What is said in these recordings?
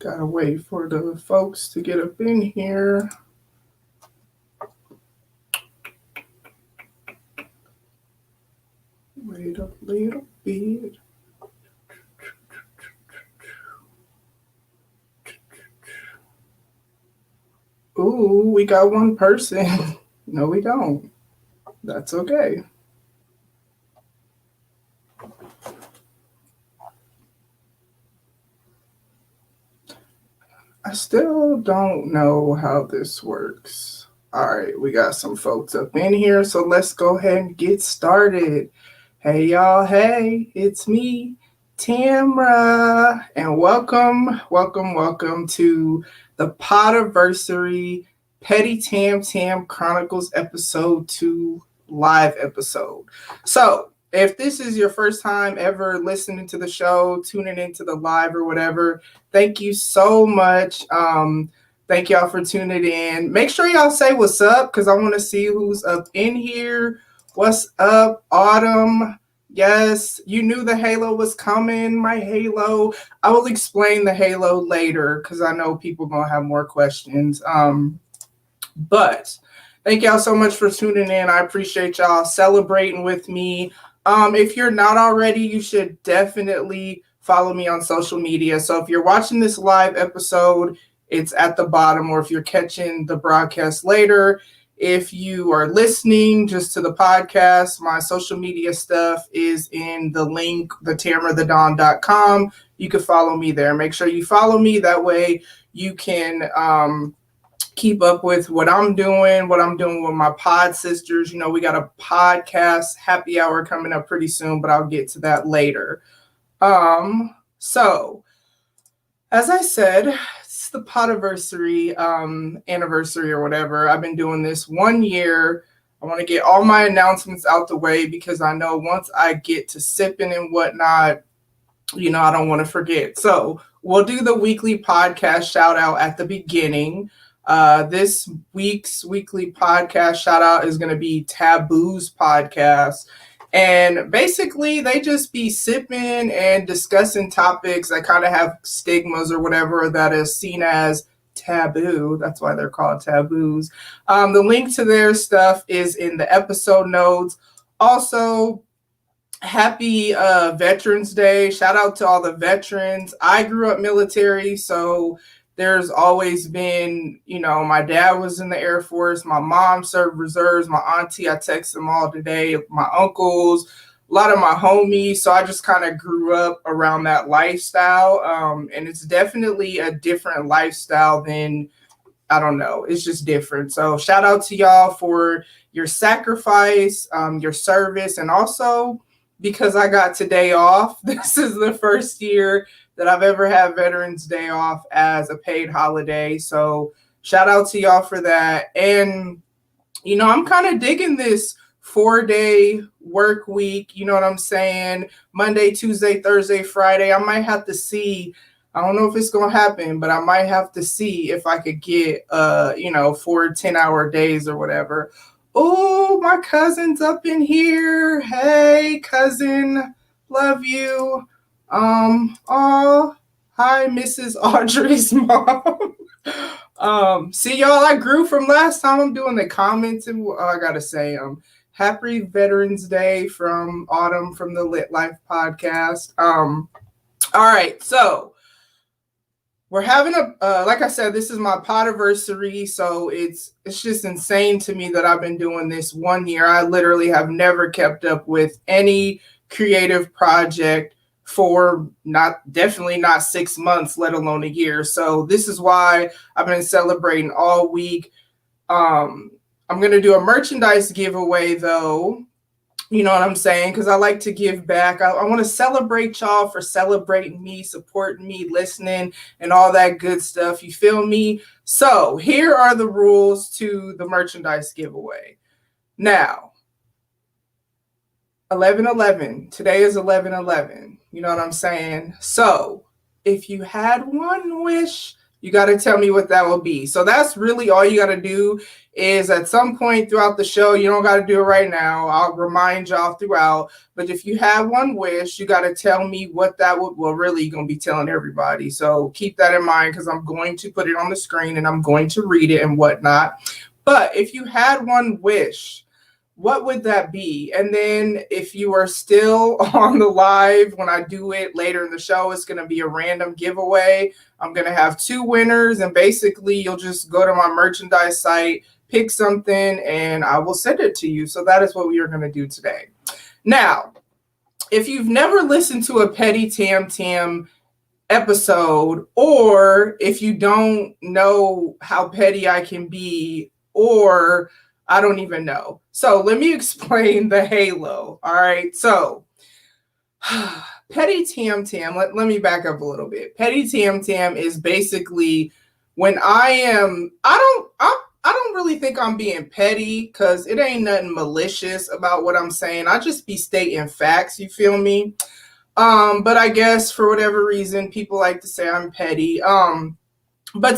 Gotta wait for the folks to get up in here. Wait a little bit. Ooh, we got one person. No, we don't. That's okay. I still don't know how this works. All right, we got some folks up in here, so let's go ahead and get started. Hey, y'all. Hey, it's me, Tamra, and welcome to the Podiversary Petty Tam Chronicles episode 2 live episode. So, if this is your first time ever listening to the show, tuning into the live or whatever, thank you so much. Thank y'all for tuning in. Make sure y'all say what's up because I want to see who's up in here. What's up, Autumn? Yes, you knew the halo was coming, my halo. I will explain the halo later because I know people going to have more questions. But thank y'all so much for tuning in. I appreciate y'all celebrating with me. If you're not already, you should definitely follow me on social media. So if you're watching this live episode, it's at the bottom, or if you're catching the broadcast later, if you are listening just to the podcast, my social media stuff is in the link, thetamrathedon.com. You can follow me there. Make sure you follow me. That way you can keep up with what I'm doing with my pod sisters. You know, we got a podcast happy hour coming up pretty soon, but I'll get to that later. So as I said, it's the Podiversary anniversary or whatever. I've been doing this 1 year. I want to get all my announcements out the way because I know once I get to sipping and whatnot, you know, I don't want to forget. So we'll do the weekly podcast shout out at the beginning. This week's weekly podcast shout out is going to be Taboo's podcast. And basically, they just be sipping and discussing topics that kind of have stigmas or whatever that is seen as taboo. That's why they're called taboos. The link to their stuff is in the episode notes. Also, happy Veterans Day. Shout out to all the veterans. I grew up military, so there's always been, you know, my dad was in the Air Force, my mom served reserves, my auntie, I text them all today, my uncles, a lot of my homies. So I just kind of grew up around that lifestyle. And it's definitely a different lifestyle than, I don't know, it's just different. So shout out to y'all for your sacrifice, your service, and also because I got today off, this is the first year that I've ever had Veterans Day off as a paid holiday. So shout out to y'all for that. And, you know, I'm kind of digging this 4-day work week. You know what I'm saying? Monday, Tuesday, Thursday, Friday. I might have to see. I don't know if it's going to happen, but I might have to see if I could get, 4 10-hour days or whatever. Oh, my cousin's up in here. Hey, cousin. Love you. Oh, hi, Mrs. Audrey's mom. See, y'all, I grew from last time. I'm doing the comments, and I gotta say, happy Veterans Day from Autumn from the Lit Life podcast. All right, so we're having like I said, this is my Podiversary, so it's just insane to me that I've been doing this 1 year. I literally have never kept up with any creative project for definitely not 6 months, let alone a year. So this is why I've been celebrating all week. I'm going to do a merchandise giveaway though. You know what I'm saying? Because I like to give back. I want to celebrate y'all for celebrating me, supporting me, listening, and all that good stuff. You feel me? So here are the rules to the merchandise giveaway. Now, 11/11. Today is 11/11. You know what I'm saying? So if you had one wish, You got to tell me what that will be. So that's really all you got to do is at some point throughout the show, you don't got to do it right now. I'll remind y'all throughout. But if you have one wish, you got to tell me what that would, well, really, you're going to be telling everybody. So keep that in mind because I'm going to put it on the screen and I'm going to read it and whatnot. But if you had one wish, what would that be? And then if you are still on the live when I do it later in the show, it's going to be a random giveaway. I'm going to have 2 winners, and basically you'll just go to my merchandise site, pick something, and I will send it to you. So that is what we are going to do today. Now, if you've never listened to a Petty Tam Tam episode, or if you don't know how petty I can be, or I don't even know. So let me explain the halo. All right. So Petty Tam Tam, let me back up a little bit. Petty Tam Tam is basically when I don't really think I'm being petty because it ain't nothing malicious about what I'm saying. I just be stating facts, you feel me? But I guess for whatever reason, people like to say I'm petty. But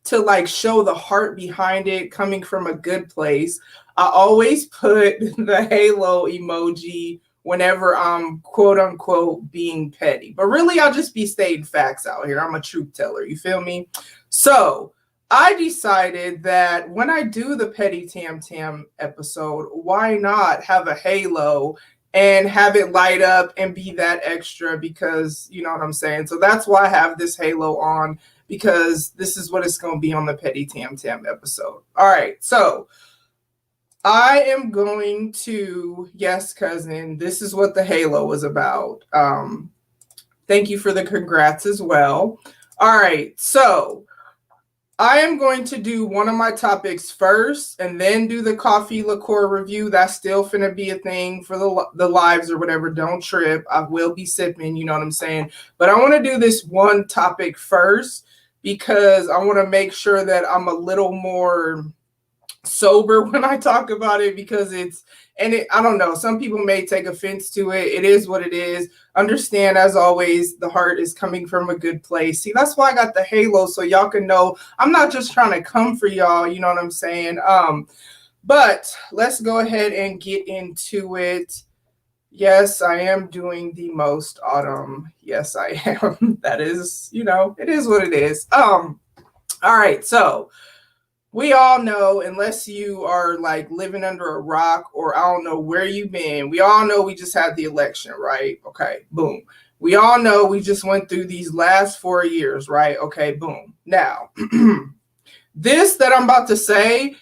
to like show the heart behind it coming from a good place, I always put the halo emoji whenever I'm quote unquote being petty. But really, I'll just be stating facts out here. I'm a truth teller. You feel me? So I decided that when I do the Petty Tam Tam episode, why not have a halo and have it light up and be that extra, because you know what I'm saying? So that's why I have this halo on, because this is what it's going to be on the Petty Tam Tam episode. All right, so I am going to, yes, cousin, this is what the halo was about. Thank you for the congrats as well. All right, so I am going to do one of my topics first and then do the coffee liqueur review. That's still finna be a thing for the lives or whatever. Don't trip. I will be sipping, you know what I'm saying? But I want to do this one topic first because I want to make sure that I'm a little more sober when I talk about it, because I don't know, some people may take offense to it. It is what it is. Understand, as always, the heart is coming from a good place. See, that's why I got the halo, so y'all can know I'm not just trying to come for y'all, you know what I'm saying? But let's go ahead and get into it. Yes, I am doing the most autumn. Yes, I am. That is, it is what it is. All right, so we all know, unless you are like living under a rock or I don't know where you've been, we all know we just had the election, right? Okay, boom. We all know we just went through these last 4 years, right? Okay, boom. Now, this that I'm about to say,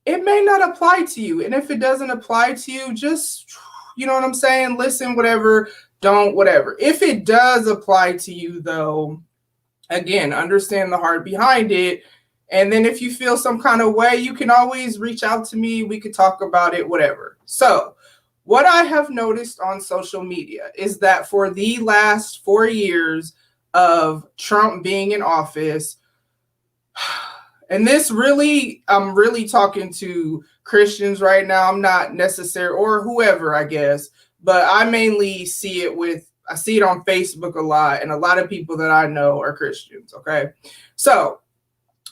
it may not apply to you. And if it doesn't apply to you, just, you know what I'm saying? Listen, whatever, don't, whatever. If it does apply to you, though, again, understand the heart behind it. And then if you feel some kind of way, you can always reach out to me. We could talk about it, whatever. So what I have noticed on social media is that for the last 4 years of Trump being in office, and this really, I'm really talking to Christians right now. I'm not necessarily, or whoever, I guess, but I mainly see it I see it on Facebook a lot, and a lot of people that I know are Christians, okay? So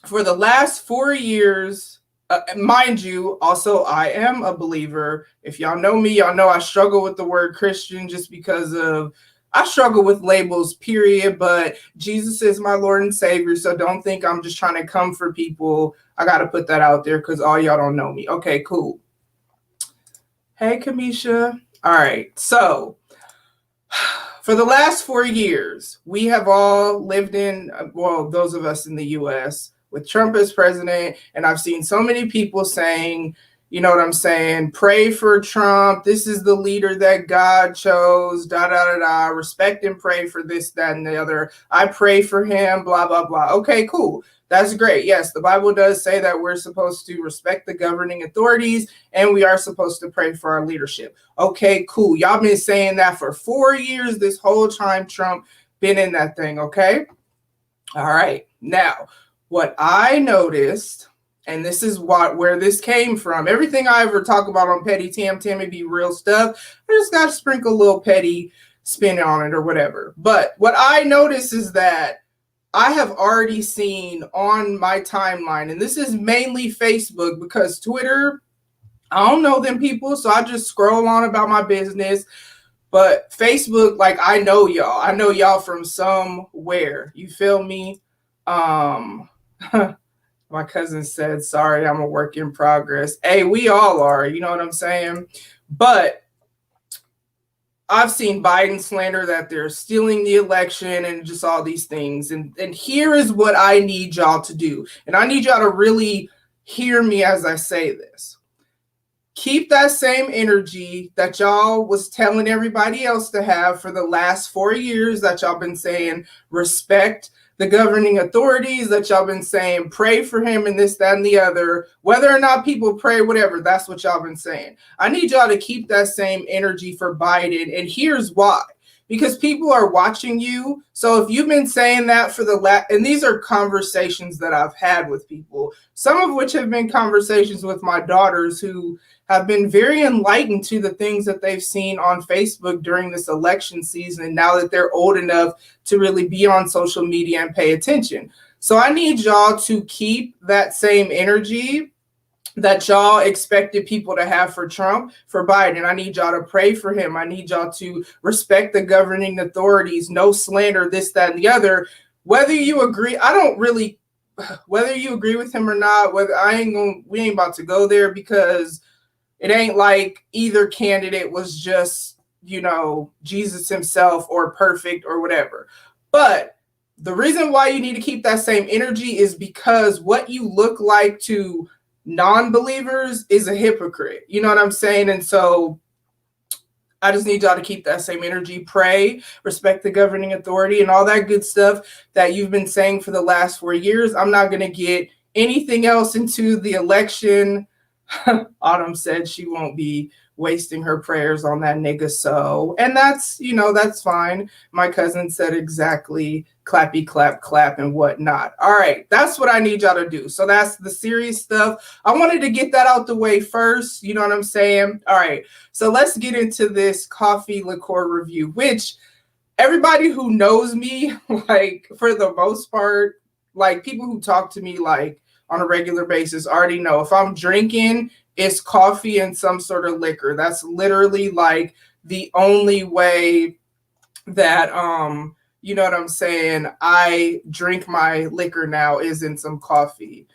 for the last 4 years, mind you, also, I am a believer. If y'all know me, y'all know I struggle with the word Christian just because I struggle with labels, period. But Jesus is my Lord and Savior, so don't think I'm just trying to come for people. I got to put that out there because all y'all don't know me. Okay, cool. Hey, Kamisha. All right, so for the last 4 years, we have all lived in, well, those of us in the U.S., with Trump as president, and I've seen so many people saying, you know what I'm saying, pray for Trump, this is the leader that God chose, respect and pray for this, that, and the other, I pray for him, blah, blah, blah. Okay, cool. That's great. Yes, the Bible does say that we're supposed to respect the governing authorities, and we are supposed to pray for our leadership. Okay, cool. Y'all been saying that for 4 years, this whole time Trump been in that thing, okay? All right, now, what I noticed, and this is where this came from, everything I ever talk about on Petty Tam Tam, it be real stuff. I just got to sprinkle a little petty spin on it or whatever. But what I noticed is that I have already seen on my timeline, and this is mainly Facebook because Twitter, I don't know them people, so I just scroll on about my business. But Facebook, like I know y'all. I know y'all from somewhere. You feel me? Um my cousin said, sorry, I'm a work in progress. Hey, we all are, you know what I'm saying? But I've seen Biden slander that they're stealing the election and just all these things. And here is what I need y'all to do. And I need y'all to really hear me as I say this. Keep that same energy that y'all was telling everybody else to have for the last 4 years, that y'all been saying respect the governing authorities, that y'all been saying pray for him and this, that, and the other. Whether or not people pray, whatever, that's what y'all been saying. I need y'all to keep that same energy for Biden, and here's why. Because people are watching you. So if you've been saying that for the last, and these are conversations that I've had with people, some of which have been conversations with my daughters who have been very enlightened to the things that they've seen on Facebook during this election season, and now that they're old enough to really be on social media and pay attention. So I need y'all to keep that same energy that y'all expected people to have for Trump, for Biden. I need y'all to pray for him. I need y'all to respect the governing authorities, no slander, this, that, and the other. Whether you agree, I don't really, whether you agree with him or not, whether we ain't about to go there, because it ain't like either candidate was just, Jesus himself or perfect or whatever. But the reason why you need to keep that same energy is because what you look like to non-believers is a hypocrite. You know what I'm saying? And so I just need y'all to keep that same energy, pray, respect the governing authority, and all that good stuff that you've been saying for the last 4 years. I'm not going to get anything else into the election. Autumn said she won't be wasting her prayers on that nigga. So, and that's fine. My cousin said exactly clappy, clap, clap, and whatnot. All right, that's what I need y'all to do. So that's the serious stuff. I wanted to get that out the way first. You know what I'm saying? All right, so let's get into this coffee liqueur review, which everybody who knows me, like for the most part, like people who talk to me like on a regular basis already know if I'm drinking, it's coffee and some sort of liquor. That's literally like the only way that you know what I'm saying, I drink my liquor now is in some coffee.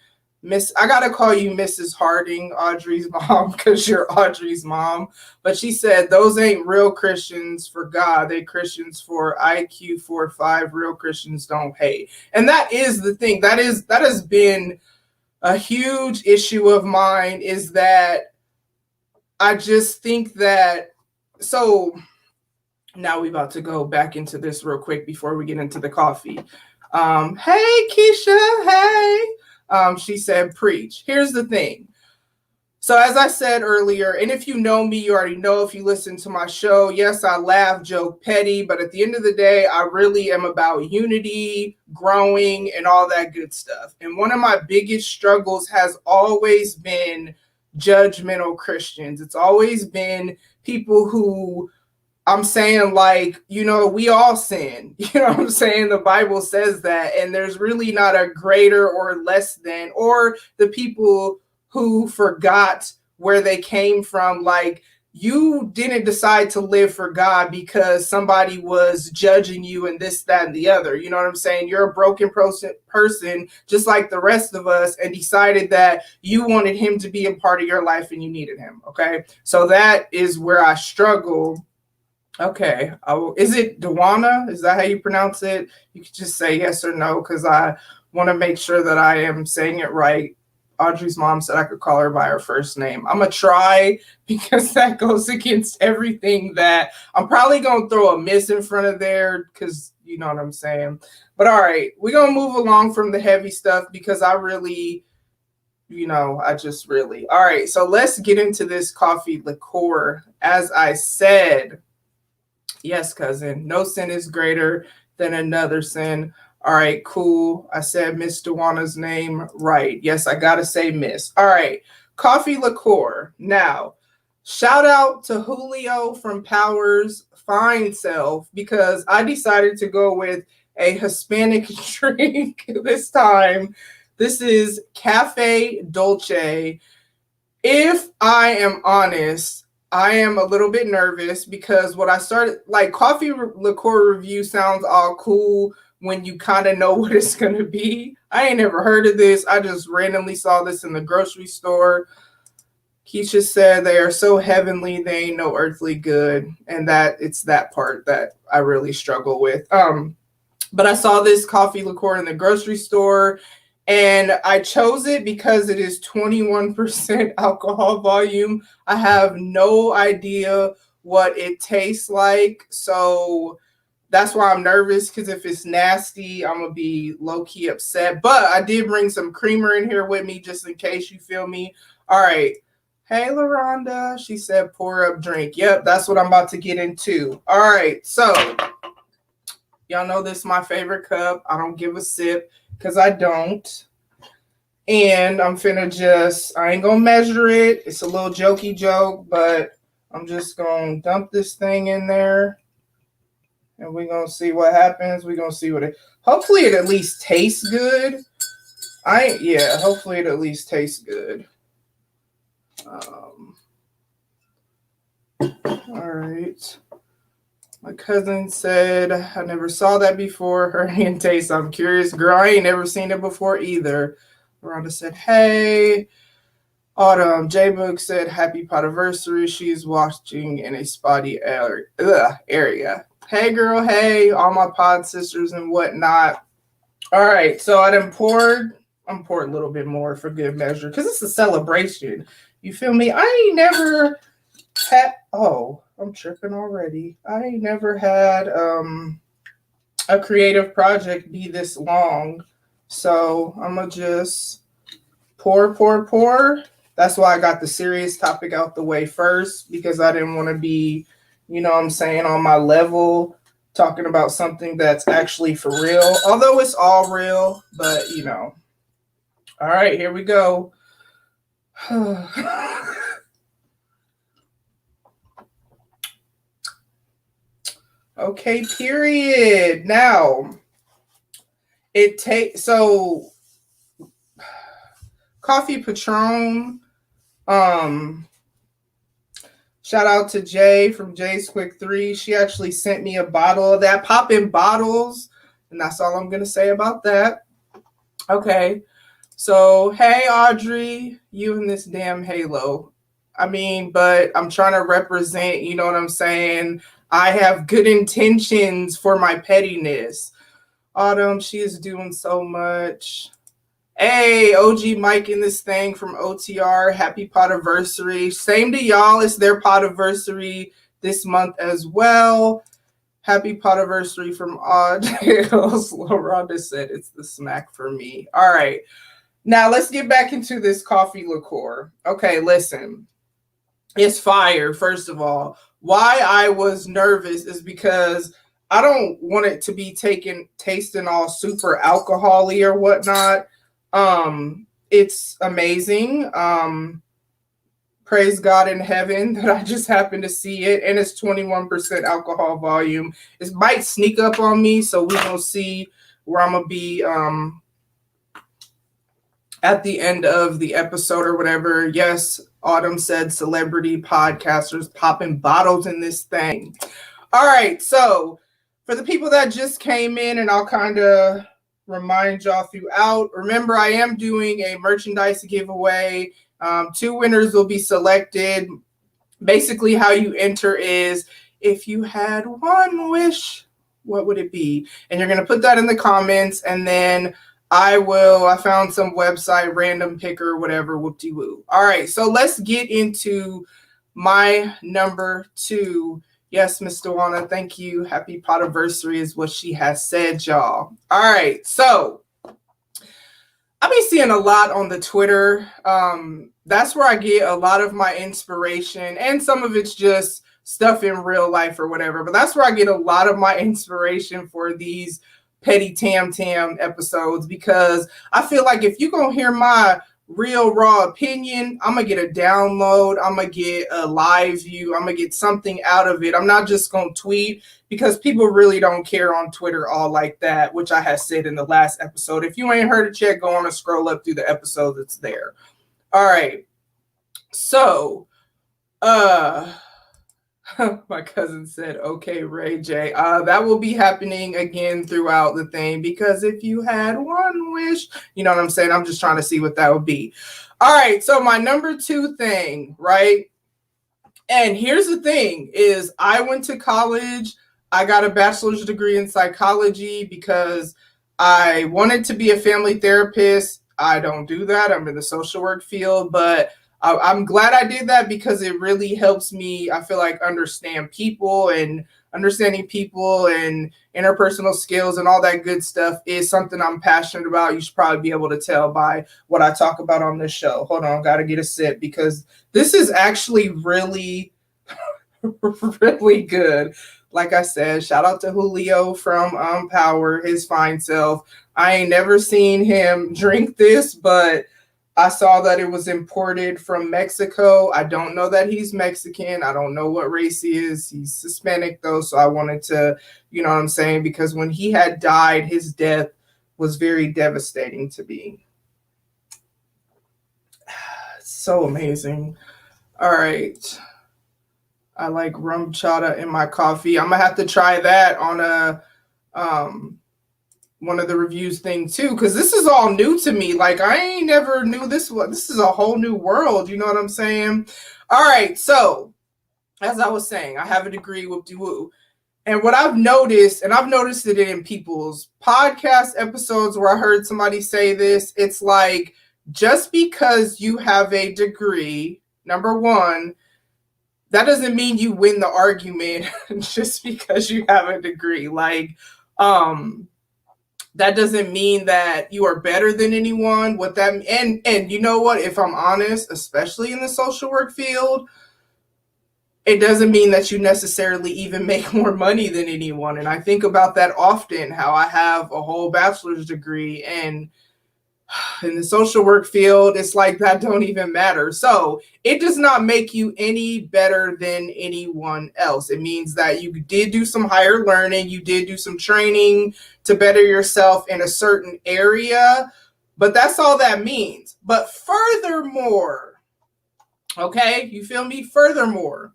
I gotta call you Mrs. Harding, Audrey's mom, because you're Audrey's mom. But she said those ain't real Christians for God. They Christians for IQ 4-5. Real Christians don't hate. And that is the thing. That has been a huge issue of mine, is that I just think that, so now we're about to go back into this real quick before we get into the coffee. Hey, Keisha, hey. She said, preach. Here's the thing. So as I said earlier, and if you know me, you already know if you listen to my show, yes, I laugh, joke, petty, but at the end of the day, I really am about unity, growing, and all that good stuff. And one of my biggest struggles has always been judgmental Christians. It's always been people who, I'm saying, like, we all sin. You know what I'm saying? The Bible says that. And there's really not a greater or less than, or the people who forgot where they came from. Like, you didn't decide to live for God because somebody was judging you and this, that, and the other. You know what I'm saying? You're a broken person, just like the rest of us, and decided that you wanted him to be a part of your life and you needed him. Okay. So that is where I struggle. Okay. Is it Dewana? Is that how you pronounce it? You could just say yes or no, because I want to make sure that I am saying it right. Audrey's mom said I could call her by her first name. I'm going to try, because that goes against everything that I'm probably going to throw a miss in front of there, because you know what I'm saying. But all right, we're going to move along from the heavy stuff, because I really, all right, so let's get into this coffee liqueur. As I said, yes, cousin, no sin is greater than another sin. All right, cool. I said Miss Dewana's name right. Yes, I got to say Miss. All right, coffee liqueur. Now, shout out to Julio from Power's Fine Self, because I decided to go with a Hispanic drink this time. This is Cafe Dolce. If I am honest, I am a little bit nervous because what I started, like, coffee liqueur review sounds all cool when you kind of know what it's going to be. I ain't never heard of this. I just randomly saw this in the grocery store. Keisha said they are so heavenly, they ain't no earthly good. And that it's that part that I really struggle with. But I saw this coffee liqueur in the grocery store, and I chose it because it is 21% alcohol volume. I have no idea what it tastes like. So that's why I'm nervous, because if it's nasty, I'm going to be low-key upset. But I did bring some creamer in here with me just in case, you feel me? All right. Hey, LaRonda. She said pour up drink. Yep, that's what I'm about to get into. All right. So y'all know this is my favorite cup. I don't give a sip because I don't. And I'm finna I ain't gonna measure it. It's a little jokey joke, but I'm just gonna dump this thing in there. And we're going to see what happens. We're going to see hopefully it at least tastes good. Hopefully it at least tastes good. All right. My cousin said, I never saw that before. Her hand taste. I'm curious. Girl, I ain't never seen it before either. Rhonda said, hey. Autumn. J-Book said, happy Podiversary. She's watching in a spotty area. Hey, girl. Hey, all my pod sisters and whatnot. All right. So I'm poured a little bit more for good measure because it's a celebration. You feel me? I ain't never had, I'm tripping already. I ain't never had a creative project be this long. So I'm going to just pour. That's why I got the serious topic out the way first, because I didn't want to be, on my level, talking about something that's actually for real. Although it's all real, but, All right, here we go. Okay, period. Now, Coffee Patron. Shout out to Jay from Jay's Quick 3. She actually sent me a bottle of that. Poppin' bottles. And that's all I'm going to say about that. Okay. So, hey, Audrey, you and this damn halo. But I'm trying to represent, you know what I'm saying? I have good intentions for my pettiness. Autumn, she is doing so much. Hey, OG Mike in this thing from OTR. Happy Podiversary. Same to y'all. It's their Podiversary this month as well. Happy Podiversary from Odd. Rhonda said it's the smack for me. All right. Now let's get back into this coffee liqueur. Okay, listen. It's fire, first of all. Why I was nervous is because I don't want it to be tasting all super alcohol-y or whatnot. It's amazing. Praise God in heaven that I just happened to see it. And it's 21% alcohol volume. It might sneak up on me, so we're going to see where I'm going to be at the end of the episode or whatever. Yes, Autumn said celebrity podcasters popping bottles in this thing. All right, so for the people that just came in, and I'll kind of remind y'all throughout, remember I am doing a merchandise giveaway. 2 winners will be selected. Basically how you enter is, if you had one wish, what would it be? And you're going to put that in the comments, and then I found some website, random picker, whatever, whoop-de-woo. All right, so let's get into my number 2. Yes, Miss Dawana, thank you. Happy Podiversary is what she has said, y'all. All right, so I've been seeing a lot on the Twitter. That's where I get a lot of my inspiration, and some of it's just stuff in real life or whatever, but that's where I get a lot of my inspiration for these petty tam episodes, because I feel like if you're going to hear my real raw opinion, I'm going to get a download. I'm going to get a live view. I'm going to get something out of it. I'm not just going to tweet because people really don't care on Twitter all like that, which I had said in the last episode. If you ain't heard it yet, go on and scroll up through the episode that's there. All right. So, my cousin said, okay, Ray J. That will be happening again throughout the thing because if you had one wish, you know what I'm saying? I'm just trying to see what that would be. All right, so my number 2 thing, right? And here's the thing is I went to college. I got a bachelor's degree in psychology because I wanted to be a family therapist. I don't do that. I'm in the social work field, but I'm glad I did that because it really helps me, I feel like, understand people, and understanding people and interpersonal skills and all that good stuff is something I'm passionate about. You should probably be able to tell by what I talk about on this show. Hold on, got to get a sip because this is actually really, really good. Like I said, shout out to Julio from Power, his fine self. I ain't never seen him drink this, but I saw that it was imported from Mexico. I don't know that he's Mexican. I don't know what race he is. He's Hispanic, though, so I wanted to, you know what I'm saying? Because when he had died, his death was very devastating to me. So amazing. All right. I like rum chata in my coffee. I'm going to have to try that on a one of the reviews thing too, because this is all new to me. Like I ain't never knew this was. This is a whole new world. You know what I'm saying? All right. So as I was saying, I have a degree, whoop-de-woo. And what I've noticed, and I've noticed it in people's podcast episodes where I heard somebody say this, it's like just because you have a degree, number one, that doesn't mean you win the argument just because you have a degree. Like, that doesn't mean that you are better than anyone. What that and you know what? If I'm honest, especially in the social work field, it doesn't mean that you necessarily even make more money than anyone. And I think about that often, how I have a whole bachelor's degree and in the social work field, it's like that don't even matter. So it does not make you any better than anyone else. It means that you did do some higher learning, you did do some training to better yourself in a certain area, but that's all that means. But furthermore, okay, you feel me? Furthermore,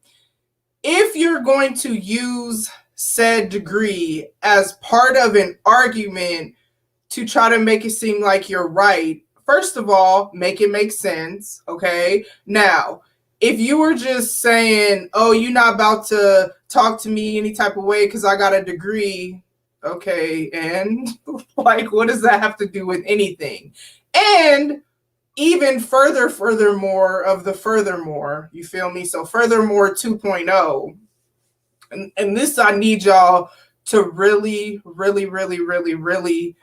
if you're going to use said degree as part of an argument to try to make it seem like you're right, first of all, make it make sense, okay? Now, if you were just saying, oh, you're not about to talk to me any type of way because I got a degree, okay, and like, what does that have to do with anything? And even furthermore of the furthermore, you feel me? So furthermore 2.0, and this I need y'all to really, really, really, really, really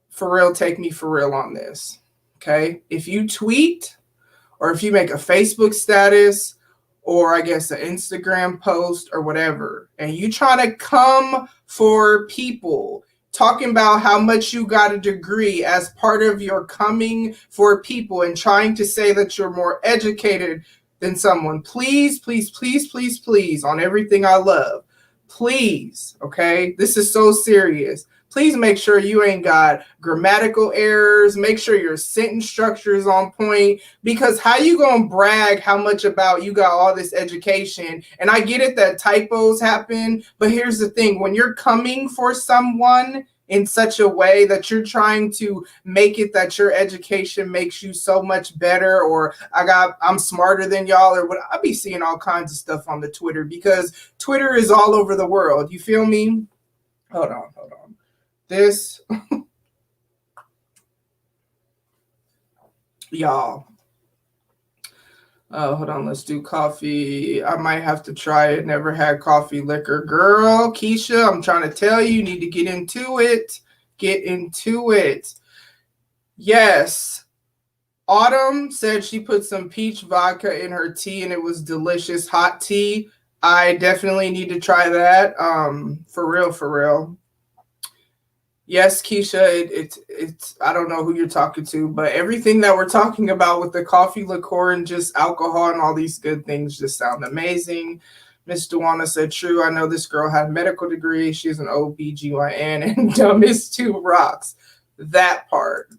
for real, take me for real on this, okay? If you tweet or if you make a Facebook status or I guess an Instagram post or whatever, and you try to come for people talking about how much you got a degree as part of your coming for people and trying to say that you're more educated than someone, please, please, please, please, please, on everything I love, please, okay? This is so serious. Please make sure you ain't got grammatical errors. Make sure your sentence structure is on point, because how you gonna brag how much about you got all this education? And I get it that typos happen, but here's the thing. When you're coming for someone in such a way that you're trying to make it that your education makes you so much better, or I'm smarter than y'all, or what, I be seeing all kinds of stuff on the Twitter because Twitter is all over the world. You feel me? Hold on. This, y'all. Hold on, let's do coffee. I might have to try it. Never had coffee liquor. Girl, Keisha, I'm trying to tell you need to get into it. Get into it. Yes. Autumn said she put some peach vodka in her tea and it was delicious. Hot tea. I definitely need to try that. For real. Yes, Keisha, it's I don't know who you're talking to, but everything that we're talking about with the coffee liqueur and just alcohol and all these good things just sound amazing. Miss Dewana said, true, I know this girl had a medical degree. She's an OBGYN and dumb as two rocks. That part.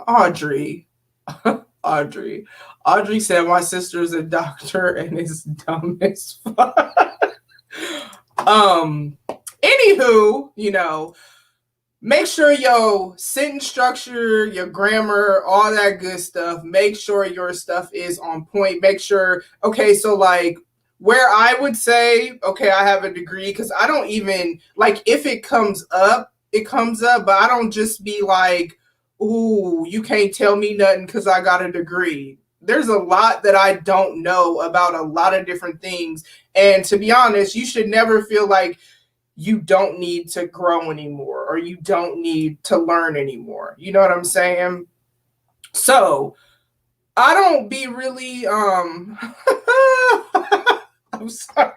Audrey. Audrey. Audrey said, my sister's a doctor and is dumb as fuck. Anywho, make sure your sentence structure, your grammar, all that good stuff, make sure your stuff is on point. Make sure, okay, so like where I would say, okay, I have a degree, because I don't even, like, if it comes up, it comes up, but I don't just be like, ooh, you can't tell me nothing because I got a degree. There's a lot that I don't know about a lot of different things. And to be honest, you should never feel like you don't need to grow anymore or you don't need to learn anymore. You know what I'm saying? So I don't be really I'm sorry.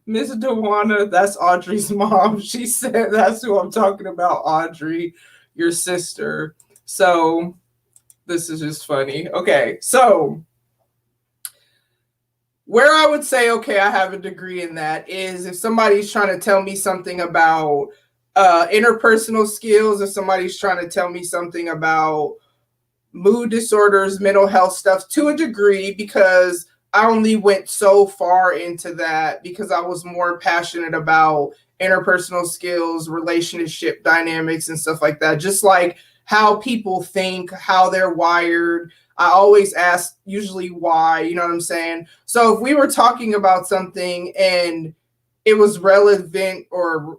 Miss Dewana, that's Audrey's mom. She said that's who I'm talking about, Audrey, your sister. So this is just funny. Okay, so where I would say, okay, I have a degree in that is if somebody's trying to tell me something about interpersonal skills, if somebody's trying to tell me something about mood disorders, mental health stuff to a degree, because I only went so far into that because I was more passionate about interpersonal skills, relationship dynamics, and stuff like that. Just like how people think, how they're wired. I always ask usually why, you know what I'm saying? So if we were talking about something and it was relevant or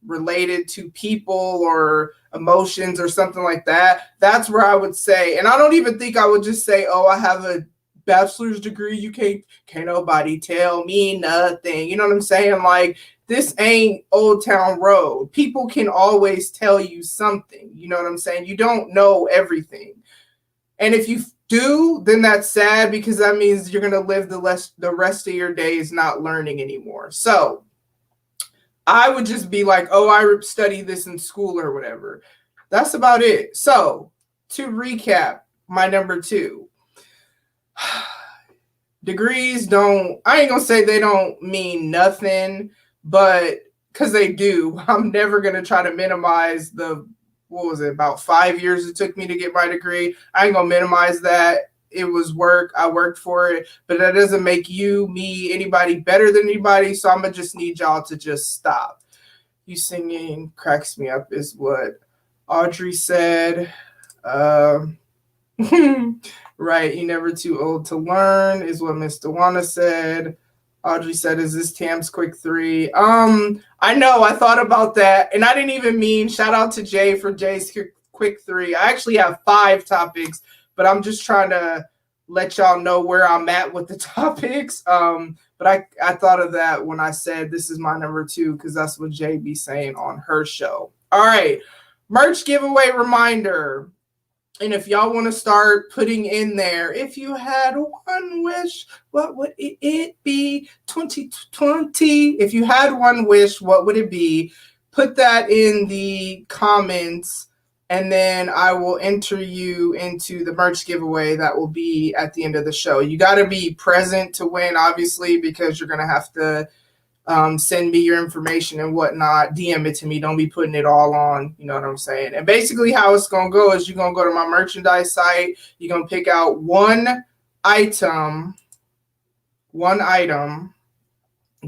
related to people or emotions or something like that, that's where I would say, and I don't even think I would just say, oh, I have a bachelor's degree, you can't nobody tell me nothing. You know what I'm saying? Like, this ain't Old Town Road. People can always tell you something. You know what I'm saying? You don't know everything. And if you do, then that's sad because that means you're going to live the rest of your days not learning anymore. So I would just be like, oh, I studied this in school or whatever. That's about it. So to recap, my number 2, degrees don't, I ain't gonna say they don't mean nothing, but because they do. I'm never gonna try to minimize what was it, about 5 years it took me to get my degree. I ain't gonna minimize that. It was work. I worked for it, but that doesn't make you, me, anybody better than anybody. So I'm gonna just need y'all to just stop. You singing cracks me up is what Audrey said. Right, you never too old to learn is what Miss Dewana said. Audrey said, is this Tam's quick 3? I know, I thought about that, and I didn't even mean, shout out to Jay for Jay's quick 3. I actually have 5 topics, but I'm just trying to let y'all know where I'm at with the topics. But I thought of that when I said this is my number 2, because that's what Jay be saying on her show. All right, merch giveaway reminder. And if y'all want to start putting in there, if you had one wish, what would it be? 2020. If you had one wish, what would it be? Put that in the comments, and then I will enter you into the merch giveaway that will be at the end of the show. You got to be present to win, obviously, because you're going to have to send me your information and whatnot, DM it to me. Don't be putting it all on, you know what I'm saying? And basically how it's going to go is you're going to go to my merchandise site. You're going to pick out one item,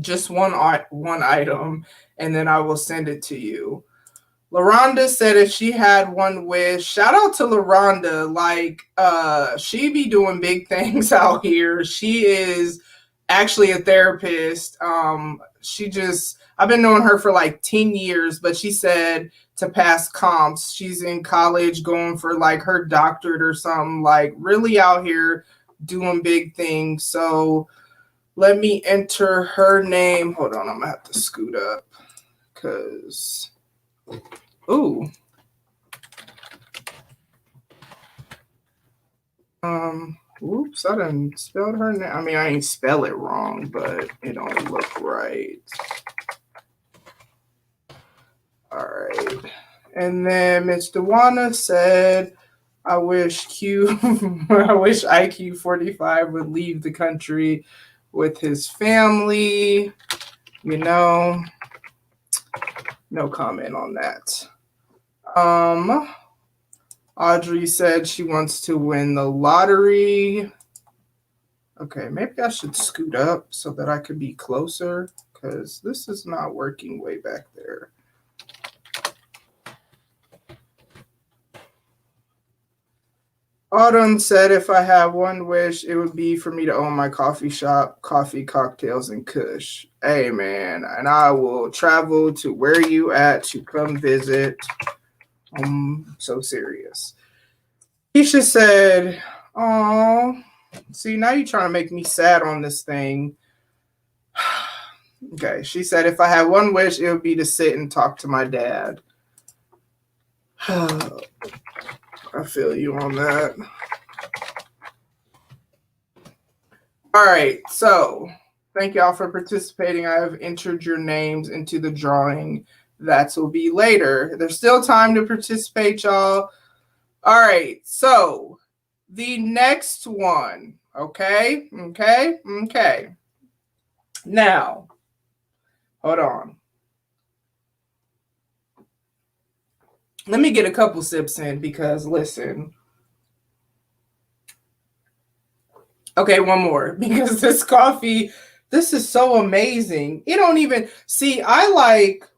just one item, and then I will send it to you. LaRonda said if she had one wish, shout out to LaRonda. Like, she be doing big things out here. She is actually a therapist. I've been knowing her for like 10 years, but she said to pass comps. She's in college going for like her doctorate or something, like really out here doing big things. So let me enter her name. Hold on, I'm gonna have to scoot up because, ooh. Oops, I didn't spell her name. I mean, I ain't spell it wrong, but it don't look right. And then Miss Dewana said, I wish I wish IQ 45 would leave the country with his family. You know, no comment on that. Audrey said she wants to win the lottery. Okay, maybe I should scoot up so that I could be closer because this is not working way back there. Autumn said if I have one wish, it would be for me to own my coffee shop, coffee, cocktails, and kush. Hey, man, and I will travel to where you at to come visit. I'm so serious. Keisha said, oh, see, now you're trying to make me sad on this thing. Okay, she said if I had one wish, it would be to sit and talk to my dad. I feel you on that. All right, so thank y'all for participating. I have entered your names into the drawing. That will be later. There's still time to participate, y'all. All right, so the next one, okay? Now, hold on. Let me get a couple sips in because, listen. Okay, one more because this coffee, this is so amazing. It don't even, see, I like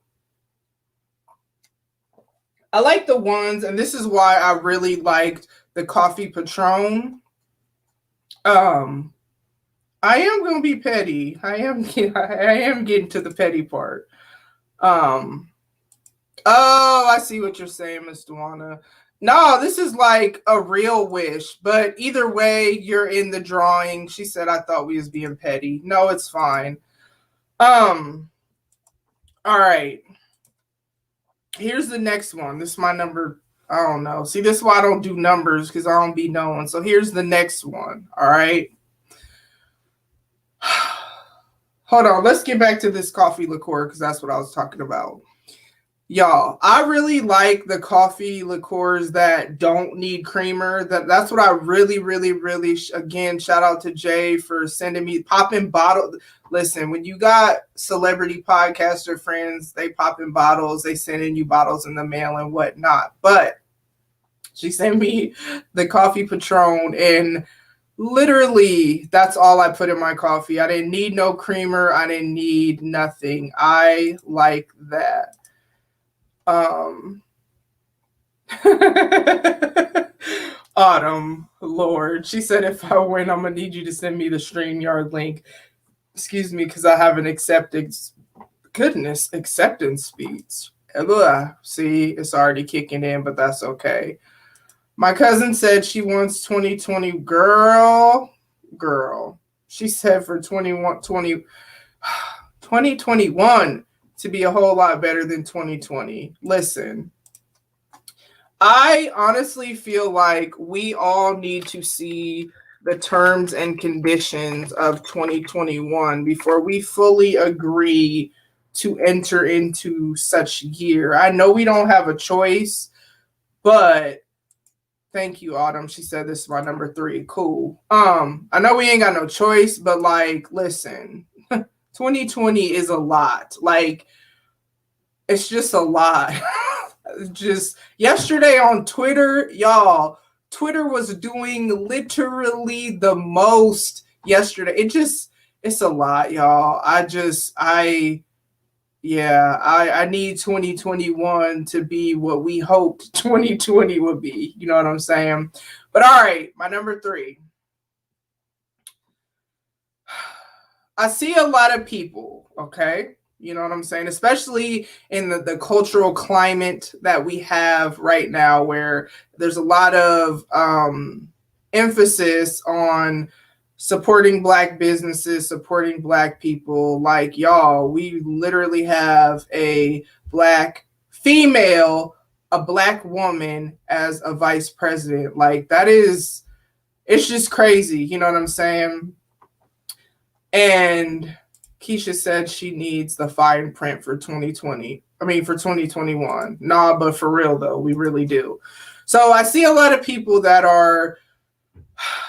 the ones, and this is why I really liked the coffee Patron. I am gonna be petty. I am getting to the petty part. Oh, I see what you're saying, Miss Duana. No, this is like a real wish, but either way, you're in the drawing. She said I thought we was being petty. No, it's fine. All right. Here's the next one. This is my number. I don't know. See, this is why I don't do numbers because I don't be knowing. So here's the next one. All right. Hold on. Let's get back to this coffee liqueur because that's what I was talking about. Y'all, I really like the coffee liqueurs that don't need creamer. That's what I really, again, shout out to Jay for sending me popping bottles. Listen, when you got celebrity podcaster friends, they pop in bottles, they sending you bottles in the mail and whatnot. But she sent me the coffee Patron, and literally that's all I put in my coffee. I didn't need no creamer. I didn't need nothing. I like that. Autumn, Lord. She said if I win, I'm gonna need you to send me the StreamYard link. Excuse me, because I have an acceptance speech. Ugh. See, it's already kicking in, but that's okay. My cousin said she wants 2020 girl. She said for 2021 to be a whole lot better than 2020. Listen, I honestly feel like we all need to see the terms and conditions of 2021 before we fully agree to enter into such year. I know we don't have a choice, but thank you, Autumn. She said this is my number 3. Cool. I know we ain't got no choice, but like, listen, 2020 is a lot. Like, it's just a lot. Just yesterday on Twitter, y'all, Twitter was doing literally the most yesterday. It's a lot, y'all. I need 2021 to be what we hoped 2020 would be. You know what I'm saying? But all right, my number 3. I see a lot of people, okay? You know what I'm saying? Especially in the cultural climate that we have right now, where there's a lot of emphasis on supporting Black businesses, supporting Black people. Like, y'all, we literally have a Black female, a Black woman as a vice president. Like, it's just crazy. You know what I'm saying? And Keisha said she needs the fine print for 2020. I mean, for 2021. Nah, but for real though, we really do. So I see a lot of people that are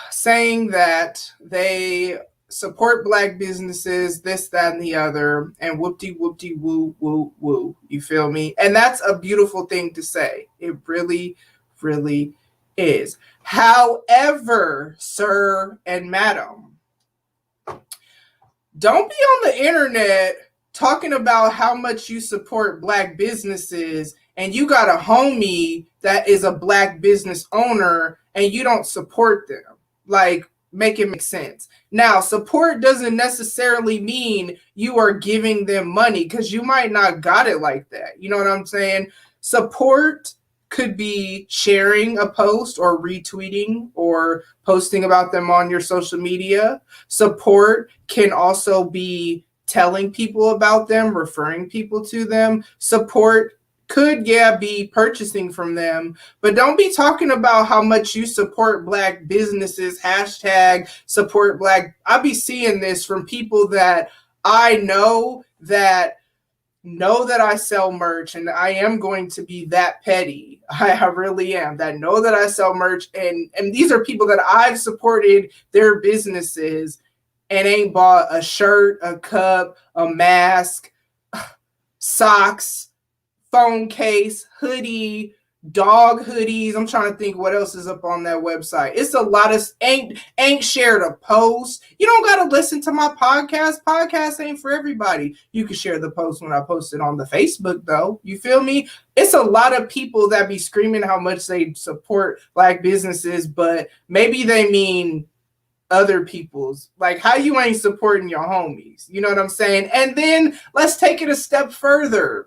saying that they support Black businesses, this, that, and the other, and whoopty whoopty woo woo woo. You feel me? And that's a beautiful thing to say. It really, really is. However, sir and madam, don't be on the internet talking about how much you support Black businesses and you got a homie that is a Black business owner and you don't support them. Like, make it make sense. Now, support doesn't necessarily mean you are giving them money, because you might not got it like that. You know what I'm saying? Support could be sharing a post or retweeting or posting about them on your social media. Support can also be telling people about them, referring people to them. Support could, be purchasing from them, but don't be talking about how much you support Black businesses, hashtag support Black. I be seeing this from people that I know that I sell merch, and I am going to be that petty. I really am. That know that I sell merch, and these are people that I've supported their businesses and ain't bought a shirt, a cup, a mask, socks, phone case, hoodie, dog hoodies. I'm trying to think what else is up on that website. It's a lot of ain't shared a post. You don't gotta listen to my podcast. Podcast ain't for everybody. You can share the post when I post it on the Facebook though. You feel me? It's a lot of people that be screaming how much they support Black businesses, but maybe they mean other people's. Like, how you ain't supporting your homies. You know what I'm saying? And then let's take it a step further.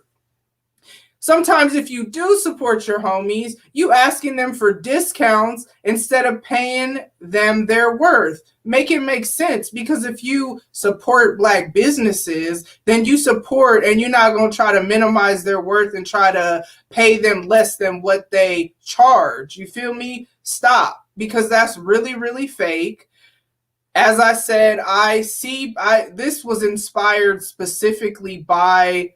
Sometimes if you do support your homies, you asking them for discounts instead of paying them their worth. Make it make sense, because if you support Black businesses, then you support, and you're not going to try to minimize their worth and try to pay them less than what they charge. You feel me? Stop, because that's really, really fake. As I said, this was inspired specifically by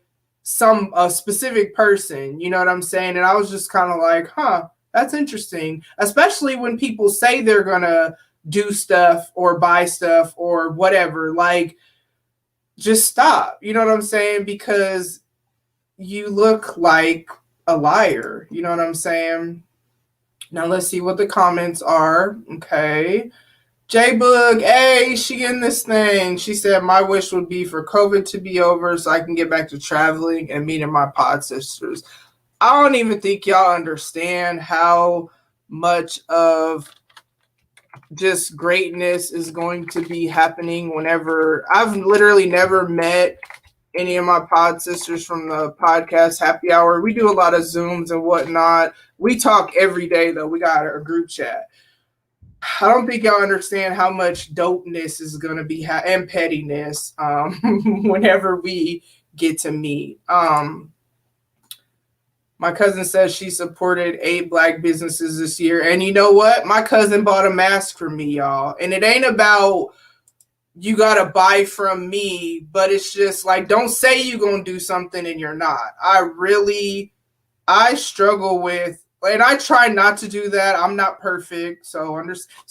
a specific person, you know what I'm saying? And I was just kind of like, that's interesting. Especially when people say they're gonna do stuff or buy stuff or whatever. Like, just stop. You know what I'm saying? Because you look like a liar. You know what I'm saying? Now let's see what the comments are. Okay. J-Boog, hey, she in this thing. She said, my wish would be for COVID to be over so I can get back to traveling and meeting my pod sisters. I don't even think y'all understand how much of just greatness is going to be happening whenever I've literally never met any of my pod sisters from the podcast happy hour. We do a lot of Zooms and whatnot. We talk every day, though. We got a group chat. I don't think y'all understand how much dopeness is going to be and pettiness whenever we get to meet. My cousin says she supported 8 Black businesses this year. And you know what? My cousin bought a mask for me, y'all. And it ain't about you got to buy from me, but it's just like, don't say you're going to do something and you're not. I struggle with, and I try not to do that. I'm not perfect. So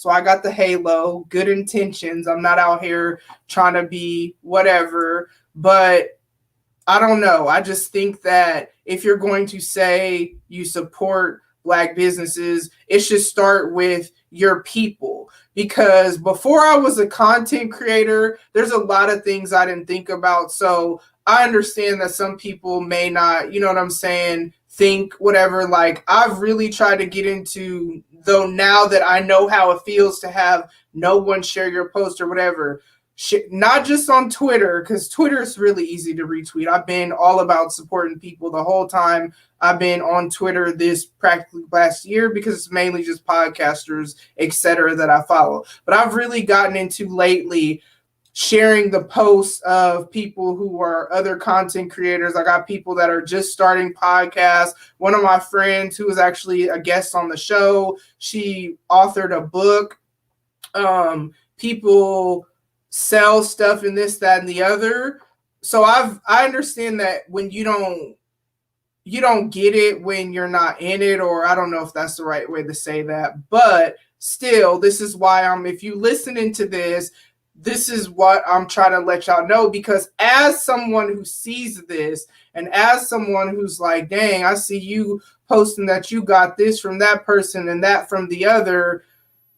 I got the halo, good intentions. I'm not out here trying to be whatever, but I don't know. I just think that if you're going to say you support Black businesses, it should start with your people. Because before I was a content creator, there's a lot of things I didn't think about. So I understand that some people may not, you know what I'm saying, think whatever. Like, I've really tried to get into, though, now that I know how it feels to have no one share your post or whatever, not just on Twitter, because Twitter is really easy to retweet. I've been all about supporting people the whole time I've been on Twitter this practically last year, because it's mainly just podcasters, etc., that I follow. But I've really gotten into lately sharing the posts of people who are other content creators. I got people that are just starting podcasts. One of my friends who was actually a guest on the show, she authored a book. People sell stuff and this, that, and the other. So I understand that when you don't you don't get it when you're not in it, or I don't know if that's the right way to say that, but still, this is why if you listening to this is what I'm trying to let y'all know, because as someone who sees this and as someone who's like, dang, I see you posting that you got this from that person and that from the other,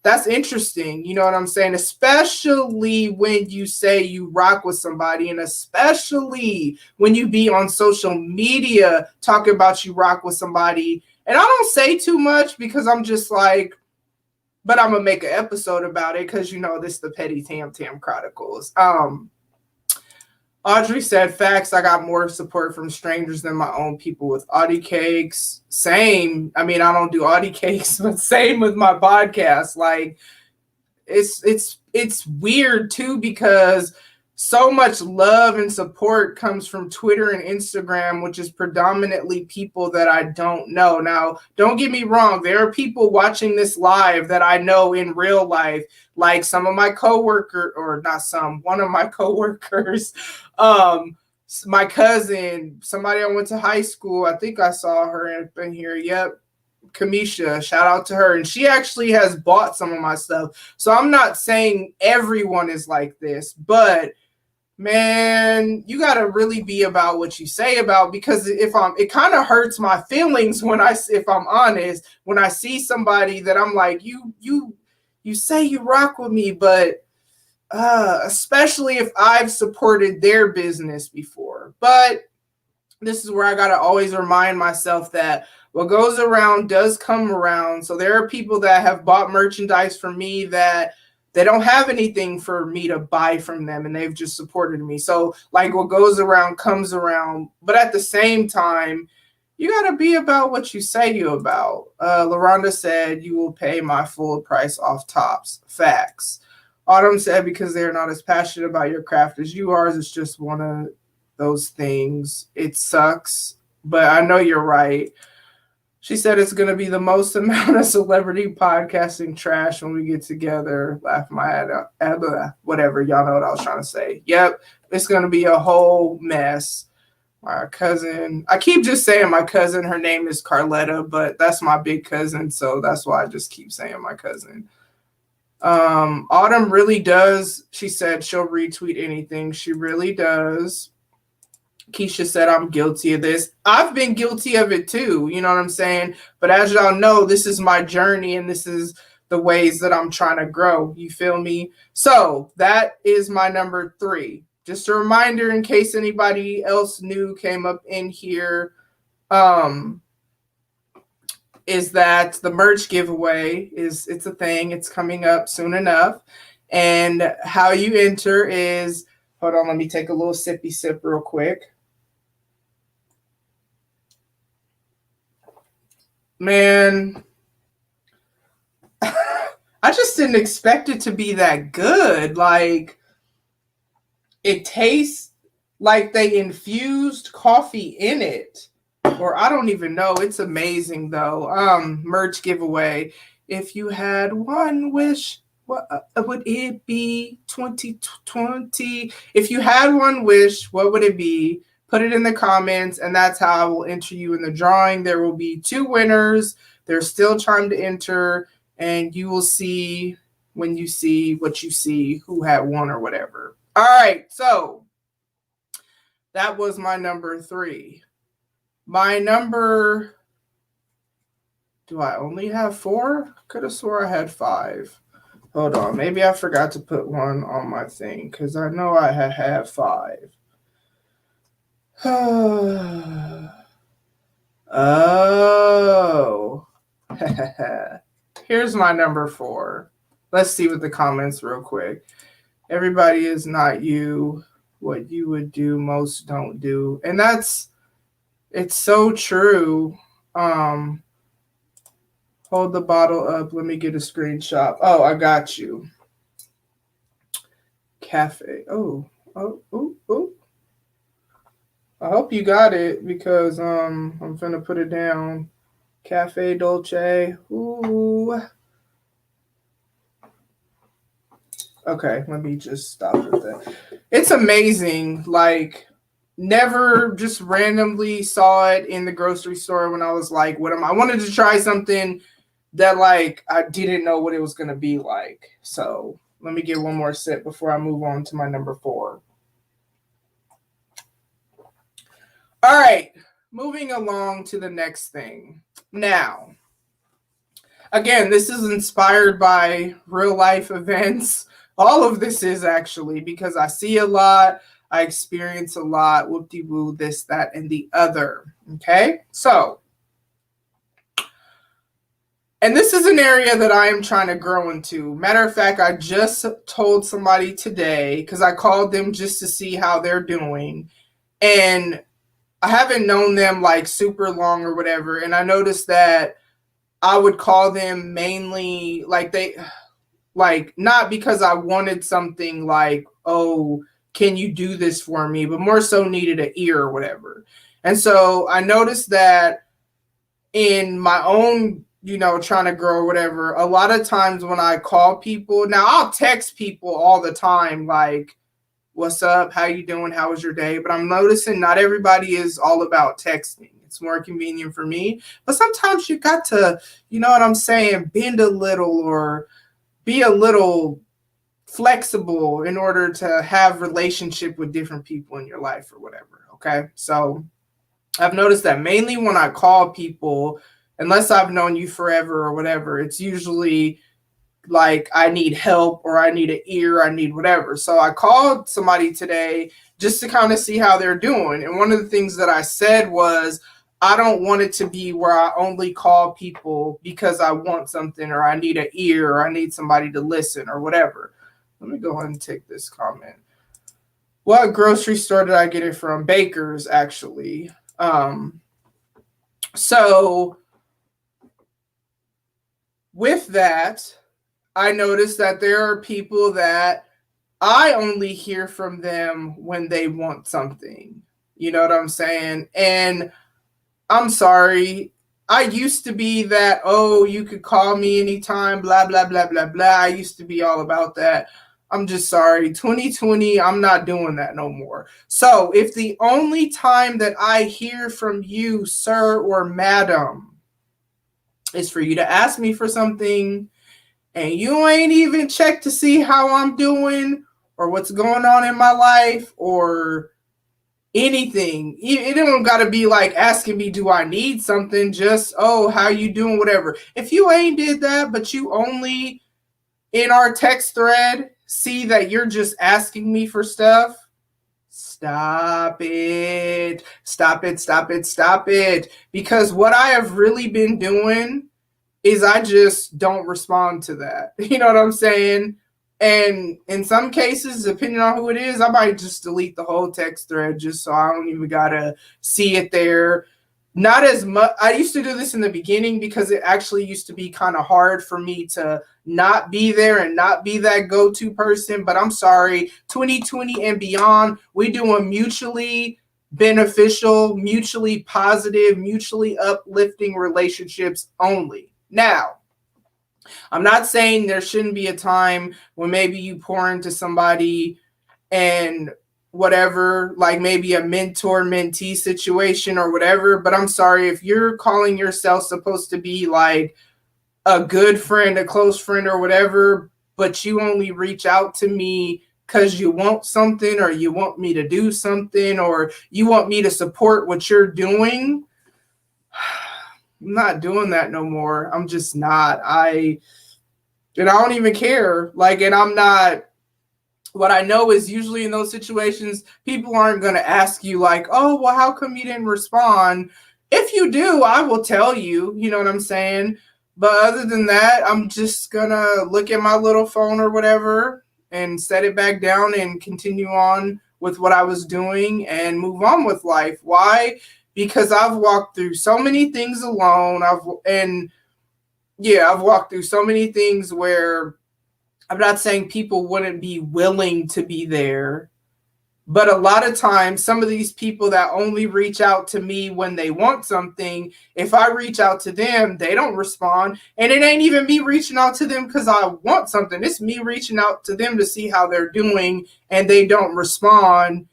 that's interesting. You know what I'm saying? Especially when you say you rock with somebody, and especially when you be on social media talking about you rock with somebody. And I don't say too much because I'm just like, but I'm gonna make an episode about it because this is the Petty Tam Tam Chronicles. Audrey said, facts, I got more support from strangers than my own people with Audie Cakes. Same. I mean, I don't do Audie Cakes, but same with my podcast. Like, it's weird too, because so much love and support comes from Twitter and Instagram, which is predominantly people that I don't know. Now, don't get me wrong. There are people watching this live that I know in real life, like some of my coworkers, or not some, one of my coworkers, my cousin, somebody I went to high school. I think I saw her in here. Yep. Kamisha, shout out to her. And she actually has bought some of my stuff. So I'm not saying everyone is like this, but man, you got to really be about what you say about, because it kind of hurts my feelings if I'm honest, when I see somebody that I'm like, you say you rock with me, but especially if I've supported their business before. But this is where I got to always remind myself that what goes around does come around. So there are people that have bought merchandise from me that they don't have anything for me to buy from them, and they've just supported me. So like, what goes around comes around. But at the same time, you got to be about what you say you about. LaRonda said, you will pay my full price off tops. Facts. Autumn said, because they're not as passionate about your craft as you are. It's just one of those things. It sucks, but I know you're right. She said it's going to be the most amount of celebrity podcasting trash when we get together. Laugh my head out. Whatever. Y'all know what I was trying to say. Yep. It's going to be a whole mess. My cousin. I keep just saying my cousin. Her name is Carletta, but that's my big cousin. So that's why I just keep saying my cousin. Autumn really does. She said she'll retweet anything. She really does. Keisha said, I'm guilty of this. I've been guilty of it too. You know what I'm saying? But as y'all know, this is my journey, and this is the ways that I'm trying to grow. You feel me? So that is my number 3. Just a reminder, in case anybody else new came up in here, is that the merch giveaway it's a thing. It's coming up soon enough. And how you enter is, hold on, let me take a little sippy sip real quick. Man, I just didn't expect it to be that good. Like, it tastes like they infused coffee in it. Or I don't even know. It's amazing though. Merch giveaway. If you had one wish, what would it be? 2020. If you had one wish, what would it be? Put it in the comments, and that's how I will enter you in the drawing. There will be 2 winners. There's still time to enter, and you will see, when you see what you see, who had won or whatever. All right, so that was my number 3. My number, do I only have 4? Could have swore I had 5. Hold on, maybe I forgot to put one on my thing, because I know I had 5. Oh. Here's my number 4. Let's see what the comments real quick. Everybody is not you. What you would do, most don't do. And it's so true. Hold the bottle up. Let me get a screenshot. Oh, I got you. Cafe. Oh. I hope you got it, because I'm gonna put it down. Cafe Dolce. Ooh. Okay, let me just stop with that. It's amazing. Like, never just randomly saw it in the grocery store when I was like, what am I wanted to try something that like I didn't know what it was going to be like. So let me get one more sip before I move on to my number 4. All right, moving along to the next thing. Now, again, this is inspired by real life events. All of this is actually because I see a lot, I experience a lot, whoop-de-woo, this, that, and the other. Okay, so, and this is an area that I am trying to grow into. Matter of fact, I just told somebody today because I called them just to see how they're doing. And I haven't known them like super long or whatever. And I noticed that I would call them mainly like not because I wanted something like, oh, can you do this for me? But more so needed an ear or whatever. And so I noticed that in my own, trying to grow or whatever, a lot of times when I call people, now I'll text people all the time, like, what's up? How you doing? How was your day? But I'm noticing not everybody is all about texting. It's more convenient for me. But sometimes you got to, you know what I'm saying, bend a little or be a little flexible in order to have relationship with different people in your life or whatever. Okay. So I've noticed that mainly when I call people, unless I've known you forever or whatever, it's usually like I need help or I need an ear, I need whatever. So I called somebody today just to kind of see how they're doing. And one of the things that I said was, I don't want it to be where I only call people because I want something or I need an ear or I need somebody to listen or whatever. Let me go ahead and take this comment. What grocery store did I get it from? Baker's, actually. So with that, I noticed that there are people that I only hear from them when they want something. You know what I'm saying? And I'm sorry. I used to be that, oh, you could call me anytime, blah, blah, blah, blah, blah. I used to be all about that. I'm just sorry. 2020, I'm not doing that no more. So if the only time that I hear from you, sir or madam, is for you to ask me for something, and you ain't even checked to see how I'm doing or what's going on in my life or anything. It don't got to be like asking me, do I need something? Just, oh, how you doing, whatever. If you ain't did that, but you only in our text thread see that you're just asking me for stuff, stop it. Stop it, stop it, stop it. Because what I have really been doing is I just don't respond to that. You know what I'm saying? And in some cases, depending on who it is, I might just delete the whole text thread just so I don't even gotta see it there. Not as much. I used to do this in the beginning because it actually used to be kind of hard for me to not be there and not be that go-to person. But I'm sorry, 2020 and beyond, we doing mutually beneficial, mutually positive, mutually uplifting relationships only. Now, I'm not saying there shouldn't be a time when maybe you pour into somebody and whatever, like maybe a mentor mentee situation or whatever. But I'm sorry, if you're calling yourself supposed to be like a good friend, a close friend or whatever, but you only reach out to me because you want something or you want me to do something or you want me to support what you're doing, I'm not doing that no more. I'm just not. And I don't even care. Like, and I'm not. What I know is usually in those situations, people aren't going to ask you like, oh, well, how come you didn't respond? If you do, I will tell you, you know what I'm saying? But other than that, I'm just going to look at my little phone or whatever and set it back down and continue on with what I was doing and move on with life. Why? Because I've walked through so many things alone. I've walked through so many things where I'm not saying people wouldn't be willing to be there, but a lot of times some of these people that only reach out to me when they want something, if I reach out to them, they don't respond. And it ain't even me reaching out to them because I want something. It's me reaching out to them to see how they're doing and they don't respond.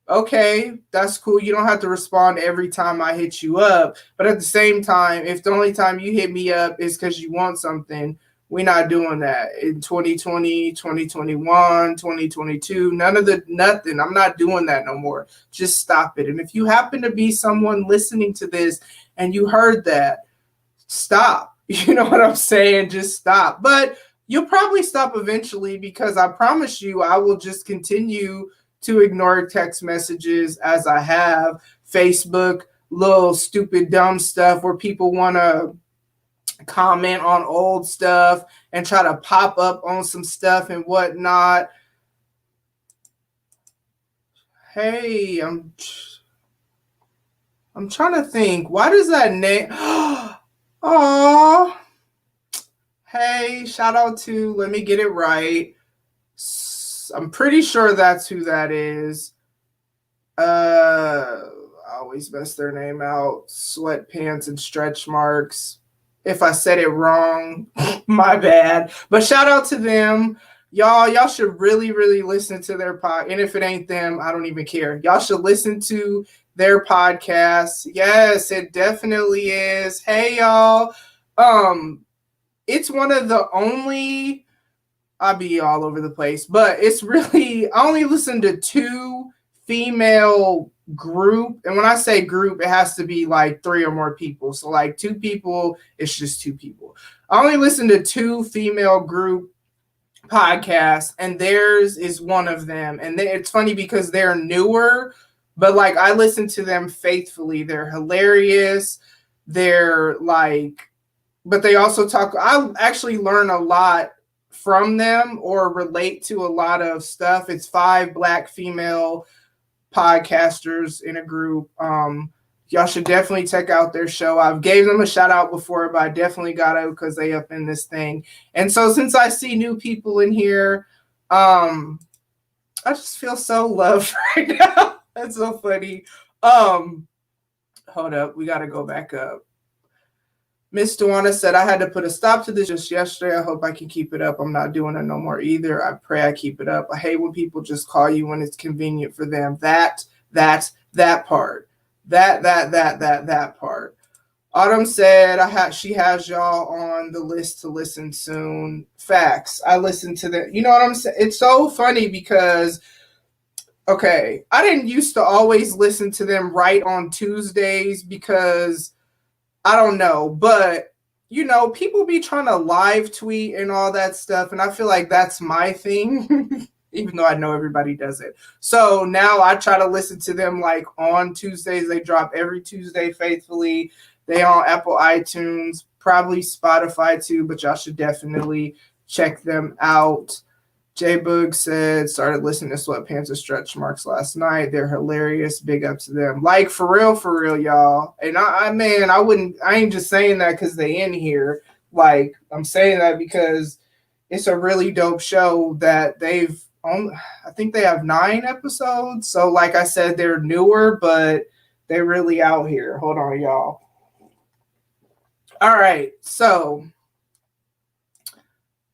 Okay, that's cool. You don't have to respond every time I hit you up. But at the same time, if the only time you hit me up is because you want something, we're not doing that. In 2020, 2021, 2022, nothing. I'm not doing that no more. Just stop it. And if you happen to be someone listening to this and you heard that, stop. You know what I'm saying? Just stop. But you'll probably stop eventually because I promise you, I will just continue to ignore text messages as I have. Facebook, little stupid dumb stuff where people want to comment on old stuff and try to pop up on some stuff and whatnot. Hey, I'm trying to think. Why does that name? Oh, hey, shout out to. Let me get it right. I'm pretty sure that's who that is. I always mess their name out. Sweatpants and stretch marks. If I said it wrong, my bad. But shout out to them. Y'all should really, really listen to their pod. And if it ain't them, I don't even care. Y'all should listen to their podcast. Yes, it definitely is. Hey y'all. It's one of the only, I'll be all over the place, but it's really, I only listen to two female group. And when I say group, it has to be like 3 or more people. So like 2 people, it's just 2 people. I only listen to 2 female group podcasts, and theirs is one of them. And it's funny because they're newer, but like I listen to them faithfully. They're hilarious. They're like, but they also talk, I actually learn a lot from them or relate to a lot of stuff. It's 5 Black female podcasters in a group. Y'all should definitely check out their show. I've gave them a shout out before, but I definitely got out because they up in this thing. And so since I see new people in here, I just feel so loved right now. That's so funny. Hold up, we gotta go back up. Miss Duana said, I had to put a stop to this just yesterday. I hope I can keep it up. I'm not doing it no more either. I pray I keep it up. I hate when people just call you when it's convenient for them. That part. That part. Autumn said, she has y'all on the list to listen soon. Facts. I listened to that. You know what I'm saying? It's so funny because, okay, I didn't used to always listen to them right on Tuesdays because I don't know, but you know, people be trying to live tweet and all that stuff, and I feel like that's my thing, even though I know everybody does it. So now I try to listen to them like on Tuesdays. They drop every Tuesday faithfully. They on Apple iTunes, probably Spotify too, but y'all should definitely check them out. J Boog said, started listening to Sweatpants and Stretch Marks last night. They're hilarious. Big up to them. Like, for real, y'all. And I ain't just saying that because they in here. Like, I'm saying that because it's a really dope show that I think they have 9 episodes. So, like I said, they're newer, but they're really out here. Hold on, y'all. All right, so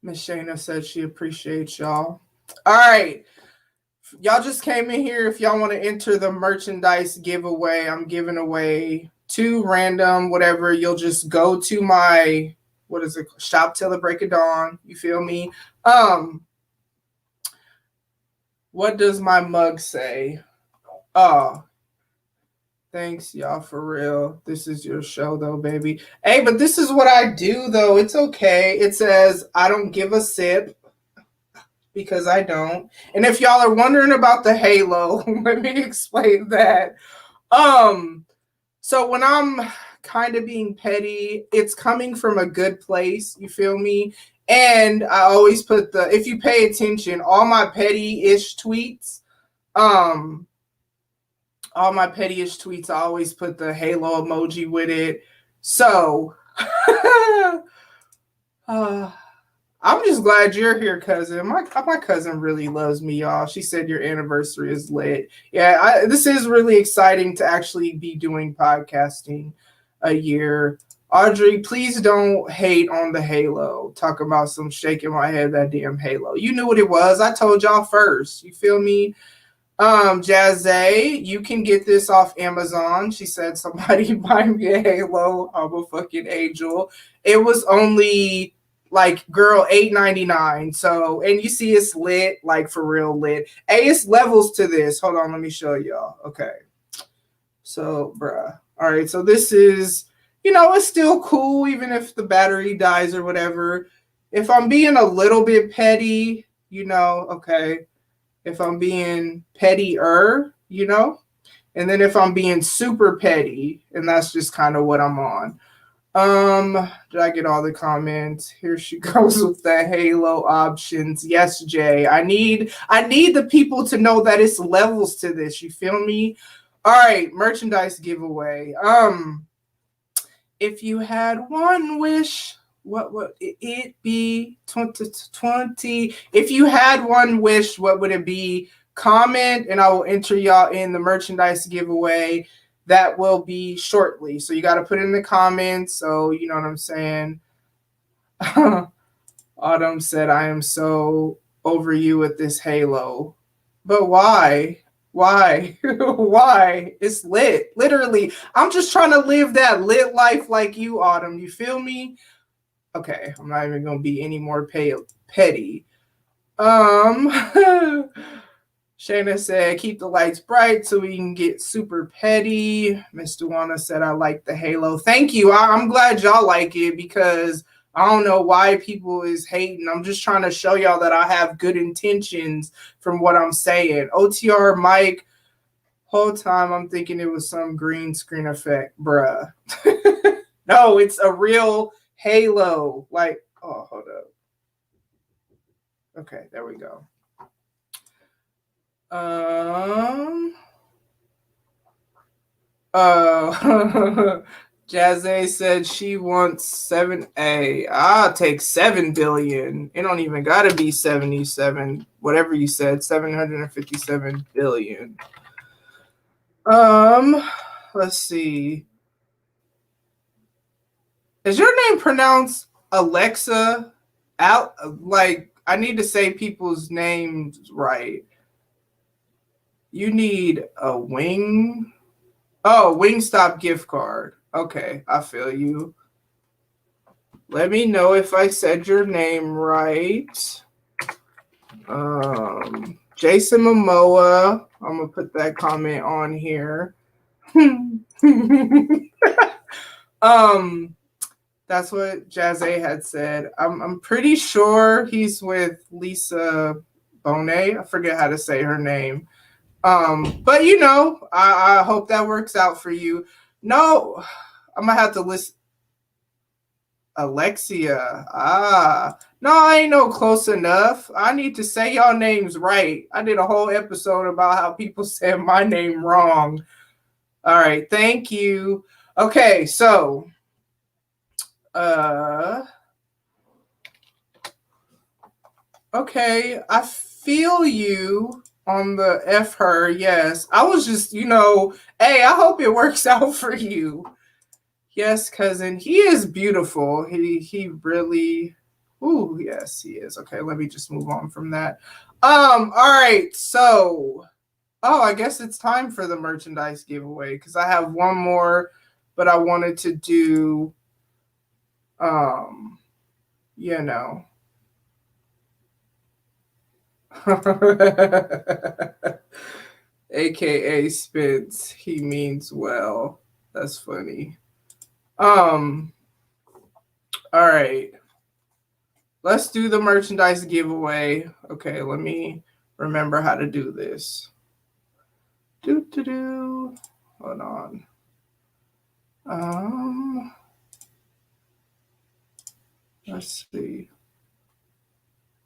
Miss Shayna said she appreciates y'all. All right. Y'all just came in here. If y'all want to enter the merchandise giveaway, I'm giving away 2 random, whatever. You'll just go to my, what is it? Shop till the break of dawn. You feel me? What does my mug say? Oh, thanks, y'all, for real. This is your show, though, baby. Hey, but this is what I do, though. It's okay. It says, I don't give a sip because I don't. And if y'all are wondering about the halo, let me explain that. So when I'm kind of being petty, it's coming from a good place. You feel me? And I always put if you pay attention, all my petty-ish tweets, I always put the halo emoji with it. So, I'm just glad you're here, cousin. My cousin really loves me, y'all. She said your anniversary is lit. Yeah, this is really exciting to actually be doing podcasting a year. Audrey, please don't hate on the halo. Talk about some shaking my head, that damn halo. You knew what it was. I told y'all first. You feel me? Jazzy, you can get this off Amazon. She said, somebody buy me a Halo. I'm a fucking angel. It was only like, girl, $8.99. So, and you see it's lit, like for real lit. Hey, it's levels to this. Hold on, let me show y'all. Okay. So, bruh. All right, so this is, it's still cool, even if the battery dies or whatever. If I'm being a little bit petty, okay. If I'm being pettier, and then if I'm being super petty, and that's just kind of what I'm on. Did I get all the comments? Here she goes with the Halo options. Yes, Jay. I need the people to know that it's levels to this. You feel me? All right, merchandise giveaway. If you had one wish, what would it be? 2020. If you had one wish, what would it be? Comment and I will enter y'all in the merchandise giveaway. That will be shortly. So you got to put in the comments. So you know what I'm saying. Autumn said, I am so over you with this Halo. But why? Why? Why? It's lit. Literally. I'm just trying to live that lit life like you, Autumn. You feel me? Okay, I'm not even gonna be any more petty. Shayna said, keep the lights bright so we can get super petty. Miss Duana said, I like the Halo. Thank you. I'm glad y'all like it because I don't know why people is hating. I'm just trying to show y'all that I have good intentions from what I'm saying. OTR Mike, whole time I'm thinking it was some green screen effect, bruh. No, it's a real Halo. Like, oh, hold up. Okay, there we go. Jazzy said she wants 7A. I'll take 7 billion. It don't even gotta be 77. Whatever you said, 757 billion. Let's see. Is your name pronounced Alexa? Like, I need to say people's names right. You need a wing. Oh, Wingstop gift card. Okay, I feel you. Let me know if I said your name right. Jason Momoa. I'm gonna put that comment on here. That's what Jazzy had said. I'm pretty sure he's with Lisa Bonet. I forget how to say her name. But I hope that works out for you. No, I'm gonna have to list Alexia. No, I ain't no close enough. I need to say y'all names right. I did a whole episode about how people said my name wrong. All right, thank you. Okay, so okay, I feel you on the F her. Yes, I was just, hey, I hope it works out for you. Yes, cousin, he is beautiful. He really, ooh, yes, he is. Okay, let me just move on from that. All right, so, I guess it's time for the merchandise giveaway because I have one more, but I wanted to do, AKA Spence, he means well. That's funny. All right. Let's do the merchandise giveaway. Okay, let me remember how to do this. Hold on. Let's see.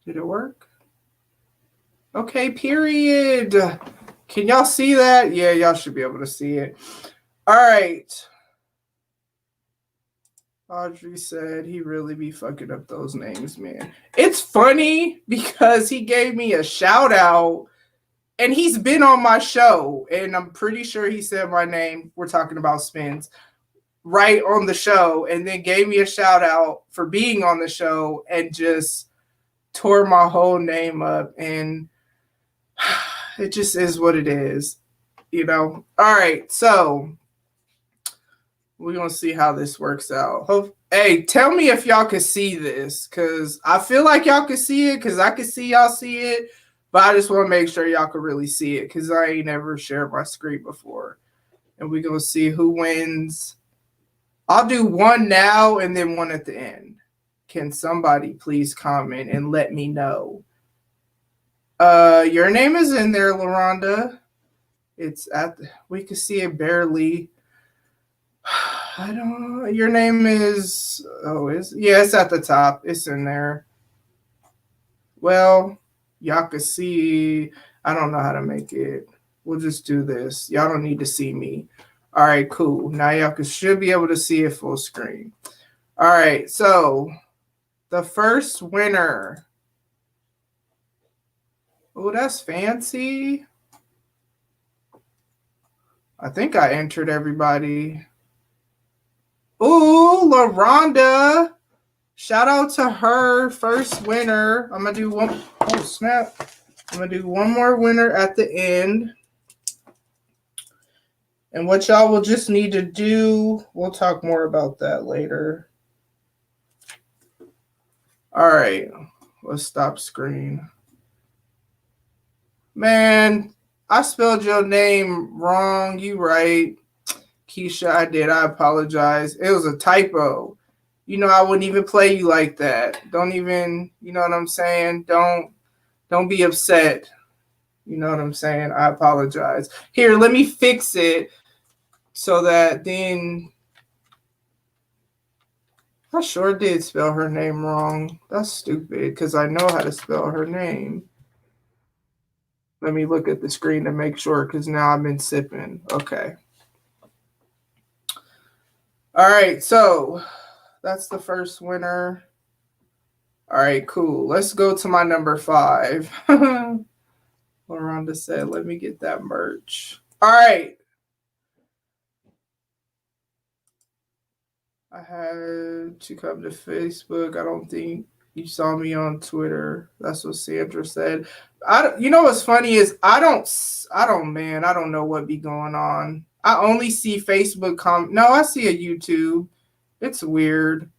Did it work? Okay, period. Can y'all see that? Yeah, y'all should be able to see it. All right. Audrey said he really be fucking up those names, man. It's funny because he gave me a shout out and he's been on my show and I'm pretty sure he said my name. We're talking about Spence right on the show and then gave me a shout out for being on the show and just tore my whole name up. And it just is what it is, you know. All right, so we're gonna see how this works out. Hey, tell me if y'all can see this, because I feel like y'all can see it, because I can see y'all see it, but I just want to make sure y'all can really see it, because I ain't never shared my screen before. And we're gonna see who wins. I'll do one now and then one at the end. Can somebody please comment and let me know? Your name is in there, LaRonda. It's we can see it barely. I don't know. Your name is, it's at the top. It's in there. Well, y'all can see, I don't know how to make it. We'll just do this. Y'all don't need to see me. All right, cool. Now y'all should be able to see it full screen. All right, so the first winner. Oh, that's fancy. I think I entered everybody. Ooh, LaRonda. Shout out to her, first winner. I'm going to do one. Oh, snap. I'm going to do one more winner at the end. And what y'all will just need to do, we'll talk more about that later. All right. Let's stop screen. Man, I spelled your name wrong. You right. Keisha, I did. I apologize. It was a typo. You know, I wouldn't even play you like that. Don't even, you know what I'm saying? Don't be upset. You know what I'm saying? I apologize. Here, let me fix it so that then I sure did spell her name wrong. That's stupid because I know how to spell her name. Let me look at the screen to make sure because now I've been sipping. Okay. All right, so that's the first winner. All right, cool. Let's go to my number 5. LaRonda said, let me get that merch. All right. I had to come to Facebook. I don't think you saw me on Twitter. That's what Sandra said. You know what's funny is I don't know what be going on. I only see Facebook No, I see a YouTube. It's weird.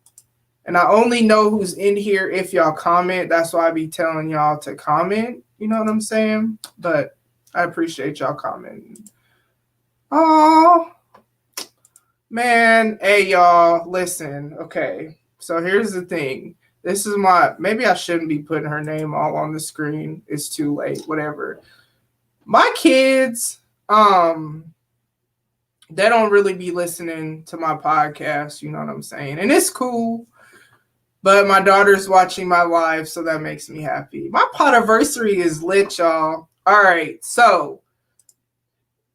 And I only know who's in here if y'all comment. That's why I be telling y'all to comment. You know what I'm saying? But I appreciate y'all commenting. Oh, man. Hey, y'all. Listen. Okay. So here's the thing. This is maybe I shouldn't be putting her name all on the screen. It's too late. Whatever. My kids, they don't really be listening to my podcast. You know what I'm saying? And it's cool. But my daughter's watching my live, so that makes me happy. My Podiversary is lit, y'all. All right, so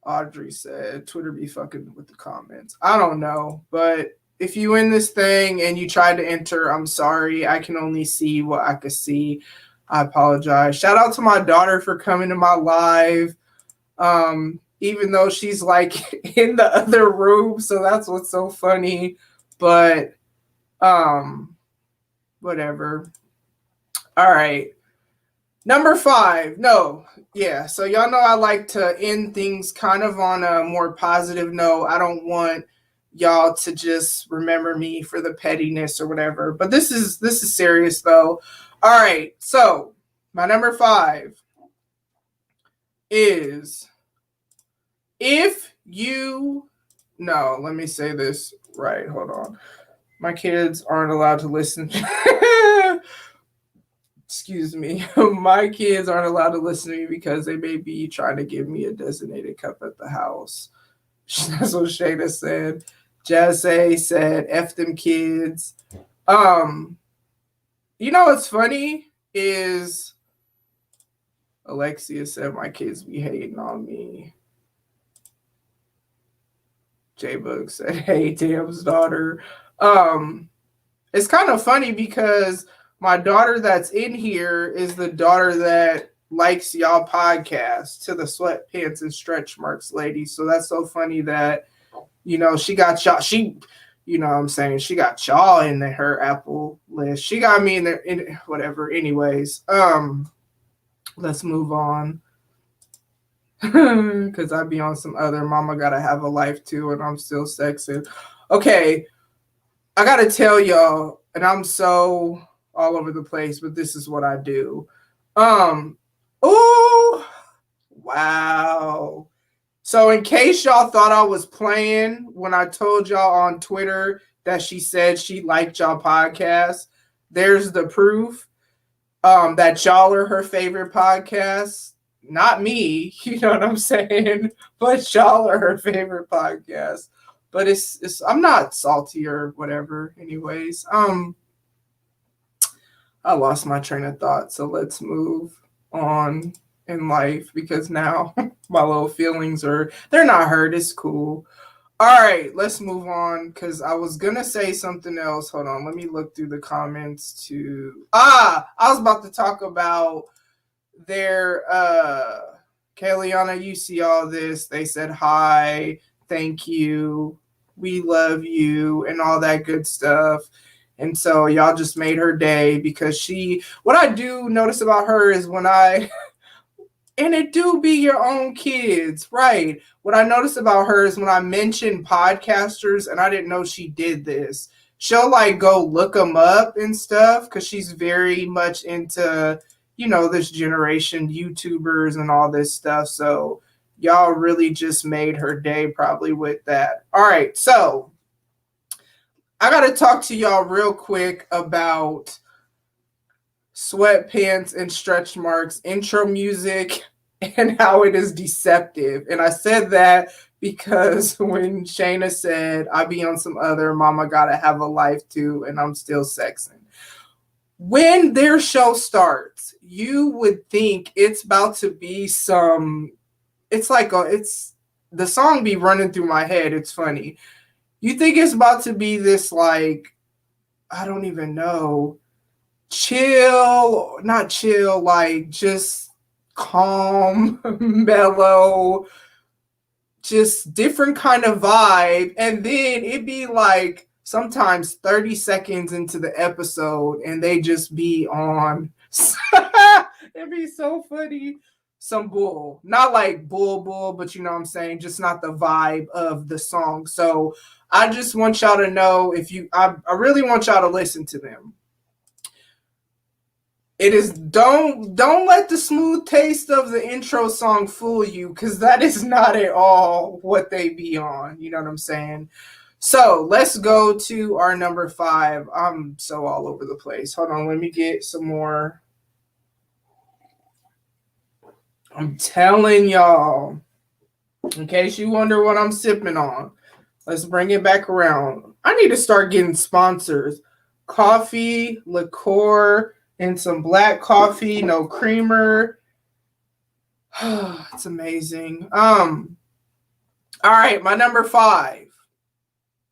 Audrey said, Twitter be fucking with the comments. I don't know, but if you in this thing and you tried to enter, I'm sorry. I can only see what I could see. I apologize. Shout out to my daughter for coming to my live, even though she's like in the other room, so that's what's so funny. But whatever. All right. Number 5. No. Yeah. So y'all know I like to end things kind of on a more positive note. I don't want y'all to just remember me for the pettiness or whatever. But this is serious though. All right. So my number 5 is let me say this right. Hold on. My kids aren't allowed to listen. Excuse me. My kids aren't allowed to listen to me because they may be trying to give me a designated cup at the house. That's what Shayna said. Jazzy said, F them kids. You know what's funny is Alexia said my kids be hating on me. J-Book said, hey, Tam's daughter. It's kind of funny because my daughter that's in here is the daughter that likes y'all podcast, To the Sweatpants and Stretch Marks lady. So that's so funny that, you know, she got y'all. You know what I'm saying? She got y'all in her Apple list. She got me in there. Whatever. Anyways, let's move on. Because I'd be on some other mama gotta have a life too, and I'm still sexing. Okay, I gotta tell y'all, and I'm so all over the place, but this is what I do. Oh, wow. So in case y'all thought I was playing when I told y'all on Twitter that she said she liked y'all podcast, there's the proof that y'all are her favorite podcast. Not me, you know what I'm saying? But y'all are her favorite podcast. But it's I'm not salty or whatever. Anyways, I lost my train of thought, so let's move on in life because now my little feelings they're not hurt. It's cool. All right, let's move on because I was gonna say something else. Hold on, let me look through the comments to I was about to talk about their Kayliana, you see all this. They said hi, thank you, we love you, and all that good stuff. And so y'all just made her day because what I do notice about her is when and it do be your own kids, right? What I notice about her is when I mention podcasters, and I didn't know she did this, she'll like go look them up and stuff because she's very much into, this generation YouTubers and all this stuff. So y'all really just made her day probably with that. All right, so I got to talk to y'all real quick about Sweatpants and Stretch Marks intro music and how it is deceptive. And I said that because when Shayna said, I be on some other mama gotta have a life too, and I'm still sexing. When their show starts, you would think it's about to be the song be running through my head. It's funny. You think it's about to be this like, I don't even know, not chill, like just calm, mellow, just different kind of vibe. And then it'd be like sometimes 30 seconds into the episode and they just be on. It'd be so funny. Some bull. Not like bull, but you know what I'm saying? Just not the vibe of the song. So I just want y'all to know I really want y'all to listen to them. It is don't let the smooth taste of the intro song fool you, because that is not at all what they be on. You know what I'm saying? So let's go to our number 5. I'm so all over the place. Hold on, let me get some more. I'm telling y'all, in case you wonder what I'm sipping on, let's bring it back around. I need to start getting sponsors. Coffee, liqueur, and some black coffee, no creamer. It's amazing. All right, my number 5.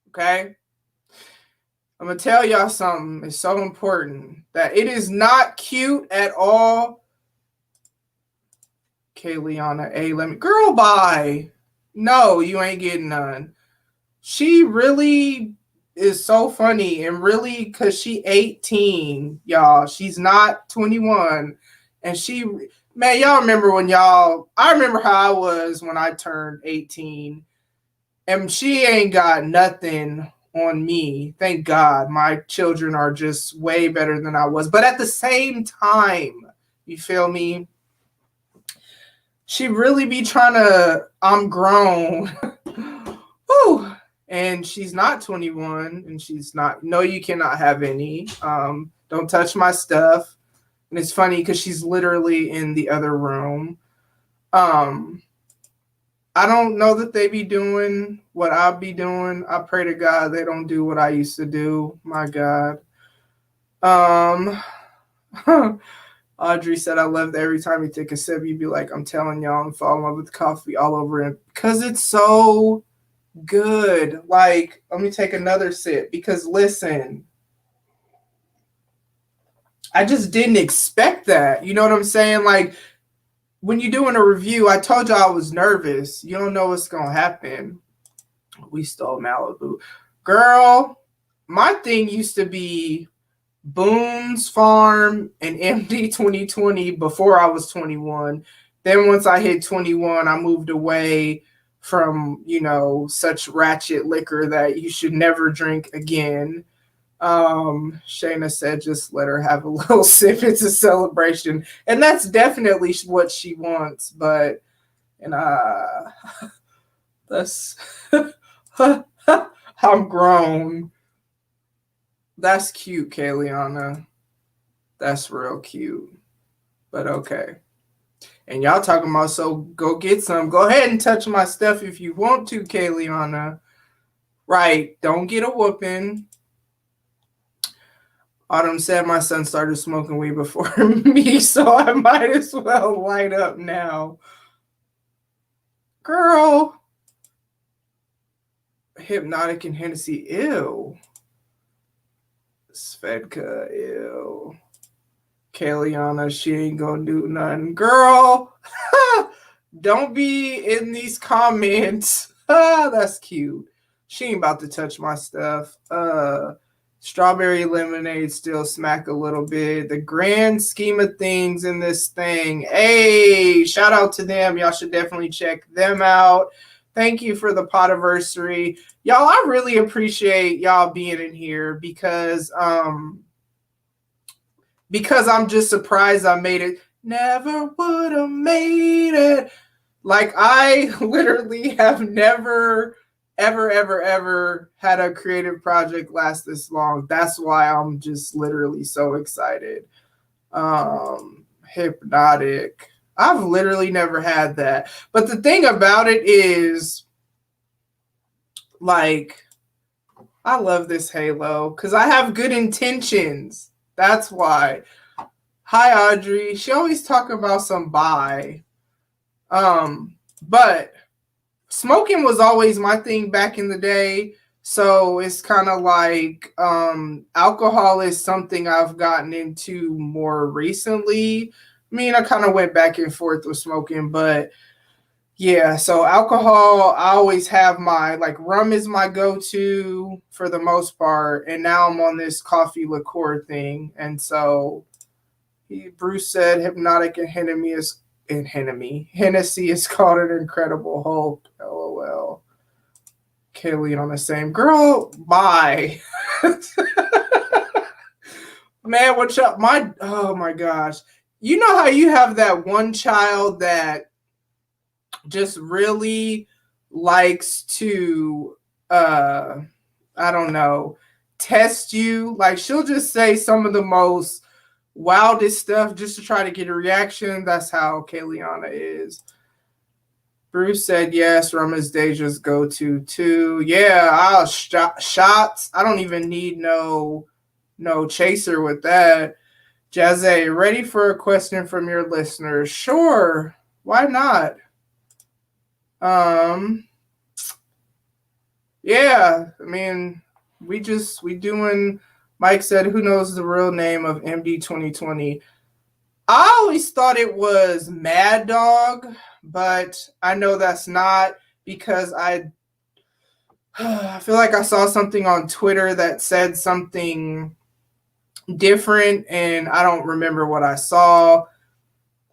Okay. I'm gonna tell y'all something. It's so important that it is not cute at all. Kayliana, let me girl bye. No, you ain't getting none. She really is so funny, and really because she 18, y'all. She's not 21. And y'all remember I remember how I was when I turned 18. And she ain't got nothing on me. Thank God. My children are just way better than I was. But at the same time, you feel me? She really be trying to, I'm grown. Whew. And she's not 21, and she's not, no, you cannot have any. Don't touch my stuff. And it's funny because she's literally in the other room. I don't know that they be doing what I'll be doing. I pray to God they don't do what I used to do. My God. Audrey said, I love that every time you take a sip, you'd be like, I'm telling y'all, I'm falling in love with coffee all over it. Because it's so good. Like, let me take another sip. Because listen, I just didn't expect that. You know what I'm saying? Like, when you're doing a review, I told y'all I was nervous. You don't know what's going to happen. We stole Malibu. Girl, my thing used to be Boone's Farm and MD 2020 before I was 21. Then once I hit 21, I moved away from, such ratchet liquor that you should never drink again. Shayna said just let her have a little sip. It's a celebration. And that's definitely what she wants, but and that's I'm grown. That's cute, Kayliana. That's real cute. But okay. And y'all talking about, so go get some. Go ahead and touch my stuff if you want to, Kayliana. Right. Don't get a whooping. Autumn said my son started smoking weed before me, so I might as well light up now. Girl. Hypnotic and Hennessy. Ew. Svedka. Ew. Kayliana, she ain't gonna do nothing. Girl. Don't be in these comments. That's cute. She ain't about to touch my stuff. Strawberry lemonade still smack a little bit. The grand scheme of things in this thing. Hey, shout out to them. Y'all should definitely check them out. Thank you for the Podiversary. Y'all, I really appreciate y'all being in here because I'm just surprised I made it. Never would have made it. Like, I literally have never ever had a creative project last this long. That's why I'm just literally so excited. Hypnotic. I've literally never had that. But the thing about it is, like, I love this halo because I have good intentions. That's why. Hi, Audrey. She always talk about some bye. But smoking was always my thing back in the day. So it's kind of like alcohol is something I've gotten into more recently. I mean, I kind of went back and forth with smoking, but yeah, so alcohol, I always have like rum is my go-to for the most part. And now I'm on this coffee liqueur thing. And so Bruce said hypnotic and Hennessy is called an Incredible Hulk. LOL. Kaylee on the same. Girl, bye. Man, what's up? Oh my gosh. You know how you have that one child that just really likes to I don't know, test you? Like, she'll just say some of the most wildest stuff just to try to get a reaction. That's how Kayliana is. Bruce said yes. Rum is Deja's go-to too. Yeah, I'll shots. I don't even need no chaser with that. Jazzy, ready for a question from your listeners? Sure. Why not? Yeah, I mean, we doing. Mike said, who knows the real name of MD 2020? I always thought it was Mad Dog, but I know that's not, because I feel like I saw something on Twitter that said something different, and I don't remember what I saw.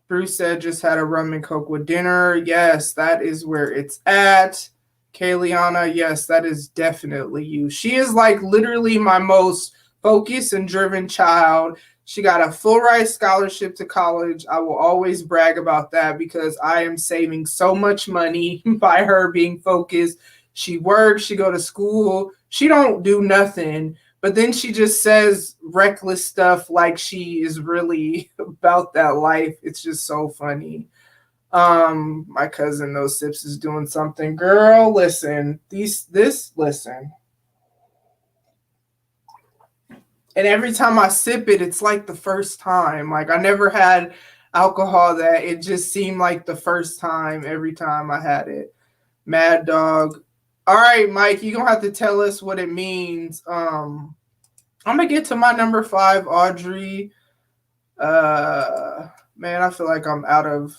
Bruce said just had a rum and coke with dinner. Yes, that is where it's at. Kayliana, yes, that is definitely you. She is like literally my most focused and driven child. She got a full ride scholarship to college. I will always brag about that because I am saving so much money by her being focused. She works, she go to school, she don't do nothing, but then she just says reckless stuff like she is really about that life. It's just so funny. My cousin No Sips is doing something. Girl, listen. Listen. And every time I sip it, it's like the first time. Like, I never had alcohol that it just seemed like the first time every time I had it. Mad Dog. All right, Mike, you're going to have to tell us what it means. I'm going to get to my number 5, Audrey. Man, I feel like I'm out of...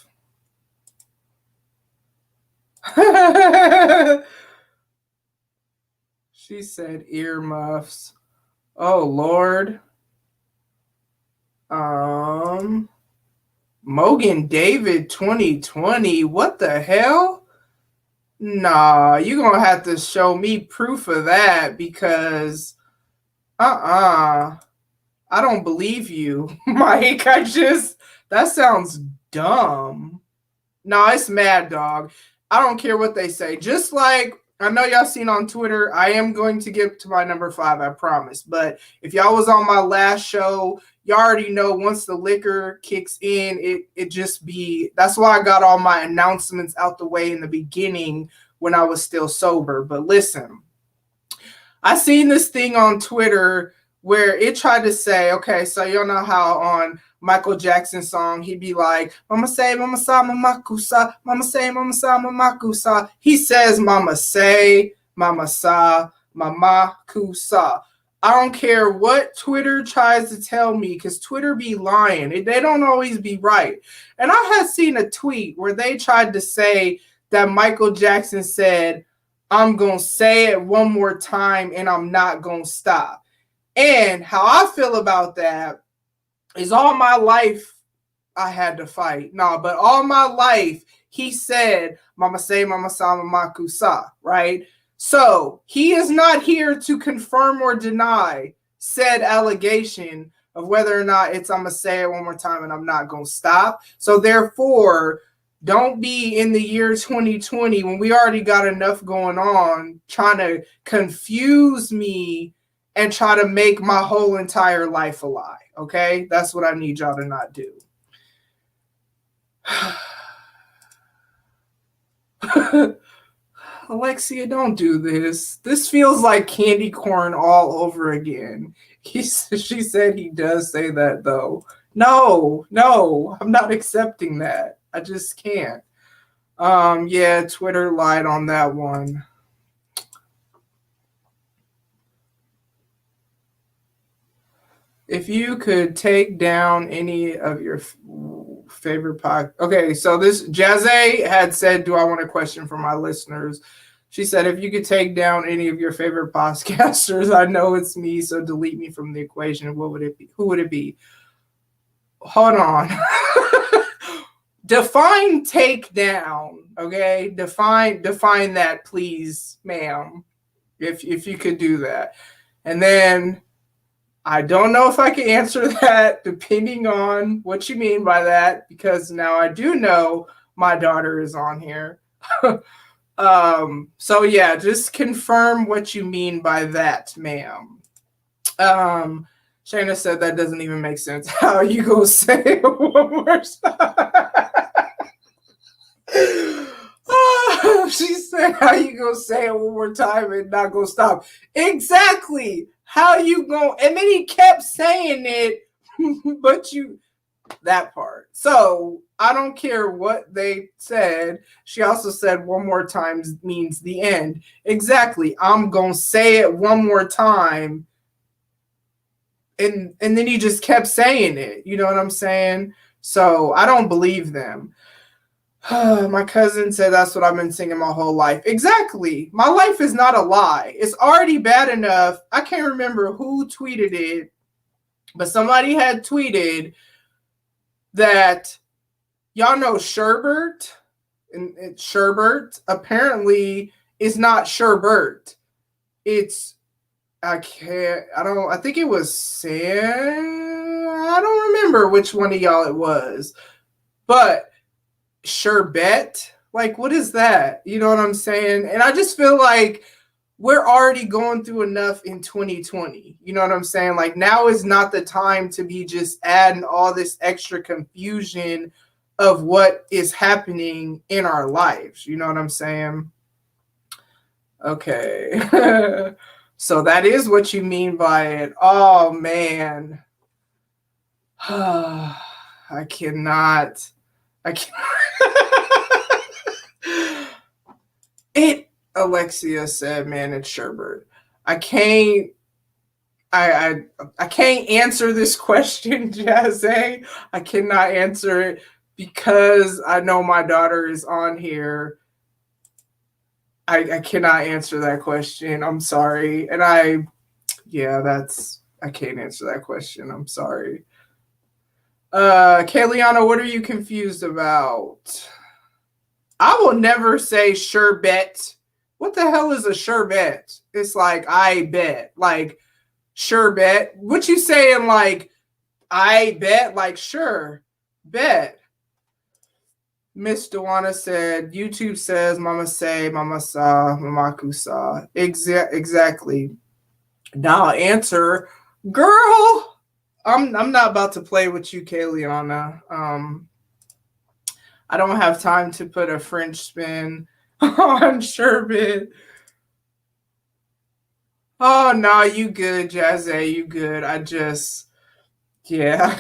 She said earmuffs. Oh, Lord. Mogan David 2020. What the hell? Nah, you're gonna have to show me proof of that because I don't believe you, Mike. That sounds dumb. No, it's Mad Dog. I don't care what they say. Just like I know y'all seen on Twitter, I am going to get to my number 5, I promise. But if y'all was on my last show, y'all already know once the liquor kicks in, it just be that's why I got all my announcements out the way in the beginning when I was still sober. But listen, I seen this thing on Twitter where it tried to say, okay, so you know how on Michael Jackson's song, he'd be like, Mama say, Mama sa, Mama kusa, Mama say, Mama sa, Mama kusa. He says, Mama say, Mama sa, Mama kusa. I don't care what Twitter tries to tell me because Twitter be lying. They don't always be right. And I had seen a tweet where they tried to say that Michael Jackson said, I'm going to say it one more time and I'm not going to stop. And how I feel about that is all my life I had to fight. No, but all my life he said, Mama say, Mama sa, Mama kusa, right? So he is not here to confirm or deny said allegation of whether or not it's I'm going to say it one more time and I'm not going to stop. So therefore, don't be in the year 2020 when we already got enough going on trying to confuse me and try to make my whole entire life a lie. Okay? That's what I need y'all to not do. Alexia, don't do this. This feels like candy corn all over again. She said he does say that, though. No, I'm not accepting that. I just can't. Yeah, Twitter lied on that one. If you could take down any of your favorite podcast. Okay, so this Jazzy had said, do I want a question from my listeners? She said, if you could take down any of your favorite podcasters, I know it's me, so delete me from the equation. What would it be? Who would it be? Hold on. Define take down, okay? Define that, please, ma'am. If you could do that. And then I don't know if I can answer that depending on what you mean by that, because now I do know my daughter is on here. So yeah, just confirm what you mean by that, ma'am. Shayna said that doesn't even make sense. How you gonna say it one more time? She said, how you gonna say it one more time and not gonna stop? Exactly. How you gonna? And then he kept saying it, but that part. So I don't care what they said. She also said one more time means the end. Exactly. I'm gonna say it one more time. And then he just kept saying it. You know what I'm saying? So I don't believe them. My cousin said that's what I've been singing my whole life. Exactly. My life is not a lie. It's already bad enough. I can't remember who tweeted it, but somebody had tweeted that y'all know Sherbert, and Sherbert apparently is not Sherbert. It's I think it was Sam. I don't remember which one of y'all it was, but sherbet, like what is that? You know what I'm saying? And I just feel like we're already going through enough in 2020. You know what I'm saying? Like now is not the time to be just adding all this extra confusion of what is happening in our lives. You know what I'm saying? Okay. So that is what you mean by it. Oh man. I cannot. Alexia said, man, it's Sherbert. I can't answer this question, Jazzy. I cannot answer it because I know my daughter is on here. I cannot answer that question. I'm sorry. And I can't answer that question. I'm sorry. Kayliana, what are you confused about? I will never say sure bet. What the hell is a sure bet? It's like I bet. Like sure bet. What you saying like I bet? Like sure bet. Miss Dewana said, YouTube says mama say, mama saw, mamaku saw. Exactly. Now I'll answer, girl. I'm not about to play with you, Kayliana. I don't have time to put a French spin on sherbet. Oh no, you good, Jazzy, you good. I just yeah.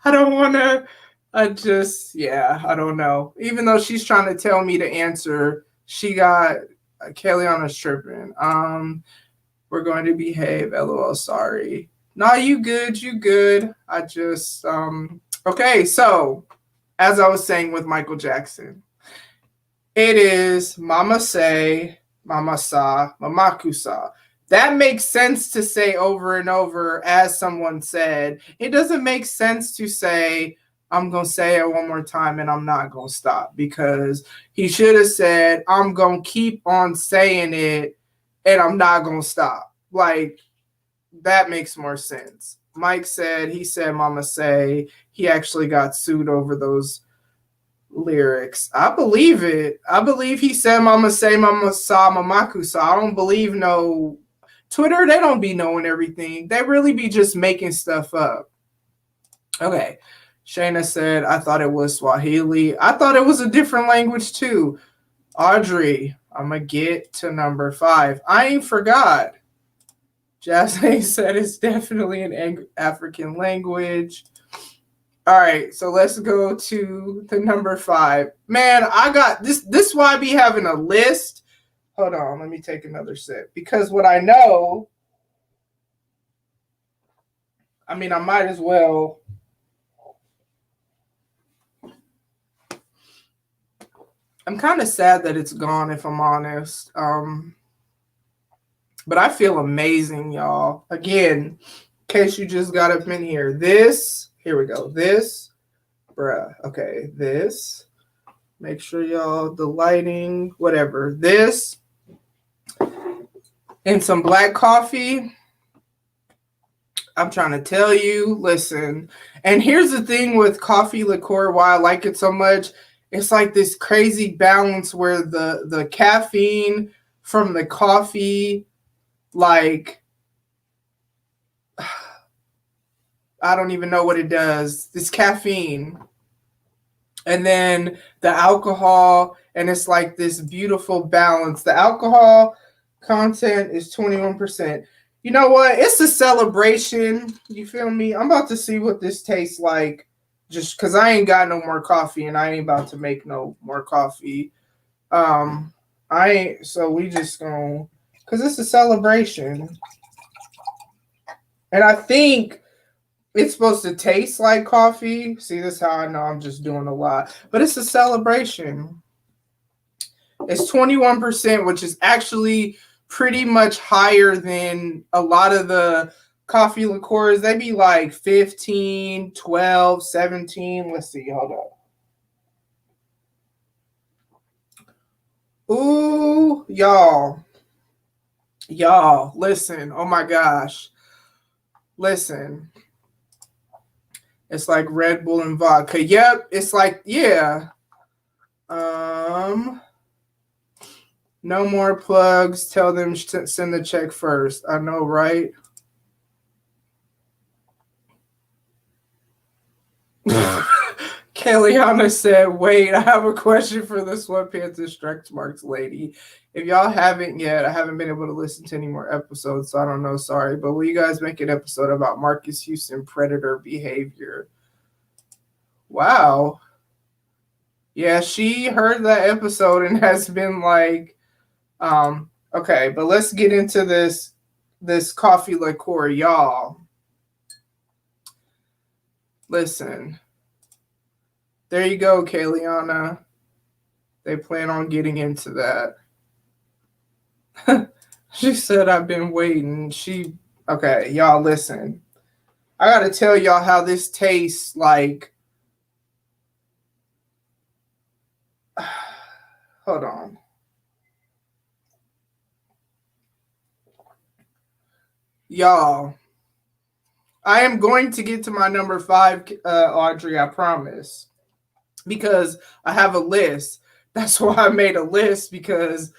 I don't wanna I don't know. Even though she's trying to tell me to answer, she got Kayliana tripping. We're going to behave. LOL, sorry. No, you good, you good. I just okay, so as I was saying with Michael Jackson, it is Mama say, Mama sa, Mamaku sa. That makes sense to say over and over, as someone said. It doesn't make sense to say, I'm going to say it one more time and I'm not going to stop, because he should have said, I'm going to keep on saying it and I'm not going to stop. Like, that makes more sense. Mike said, he said, Mama say, he actually got sued over those lyrics. I believe it. I believe he said Mama say, Mama saw, Mamaku saw. I don't believe no Twitter, they don't be knowing everything. They really be just making stuff up. Okay. Shayna said, I thought it was Swahili. I thought it was a different language too. Audrey, I'm going to get to number 5. I ain't forgot. Jasmine said it's definitely an African language. All right, so let's go to the number 5. Man, I got this. This is why I be having a list. Hold on, let me take another sip. Because what I know, I mean, I might as well. I'm kind of sad that it's gone, if I'm honest. But I feel amazing, y'all. Again, in case you just got up in here. Here we go. Bruh. Okay, this. Make sure y'all, the lighting, whatever. This. And some black coffee. I'm trying to tell you, listen. And here's the thing with coffee liqueur, why I like it so much. It's like this crazy balance where the caffeine from the coffee, like, I don't even know what it does. This caffeine. And then the alcohol, and it's like this beautiful balance. The alcohol content is 21%. You know what? It's a celebration. You feel me? I'm about to see what this tastes like, just because I ain't got no more coffee and I ain't about to make no more coffee. So we just gonna, because it's a celebration. And I think it's supposed to taste like coffee. See, this is how I know I'm just doing a lot. But it's a celebration. It's 21%, which is actually pretty much higher than a lot of the coffee liqueurs. They be like 15, 12, 17. Let's see. Hold up. Ooh, y'all. Y'all, listen. Oh my gosh. Listen. It's like Red Bull and vodka. Yep, it's like, yeah. No more plugs. Tell them to send the check first. I know, right? Kellyanna said, wait, I have a question for the sweatpants and stretch marks lady. If y'all haven't yet, I haven't been able to listen to any more episodes, so I don't know, sorry. But will you guys make an episode about Marcus Houston predator behavior? Wow. Yeah, she heard that episode and has been like, okay, but let's get into this coffee liqueur, y'all. Listen. There you go, Kayliana. They plan on getting into that. She said, I've been waiting. Okay, y'all listen. I gotta tell y'all how this tastes like. Hold on. Y'all, I am going to get to my number 5, Audrey, I promise. Because I have a list. That's why I made a list, because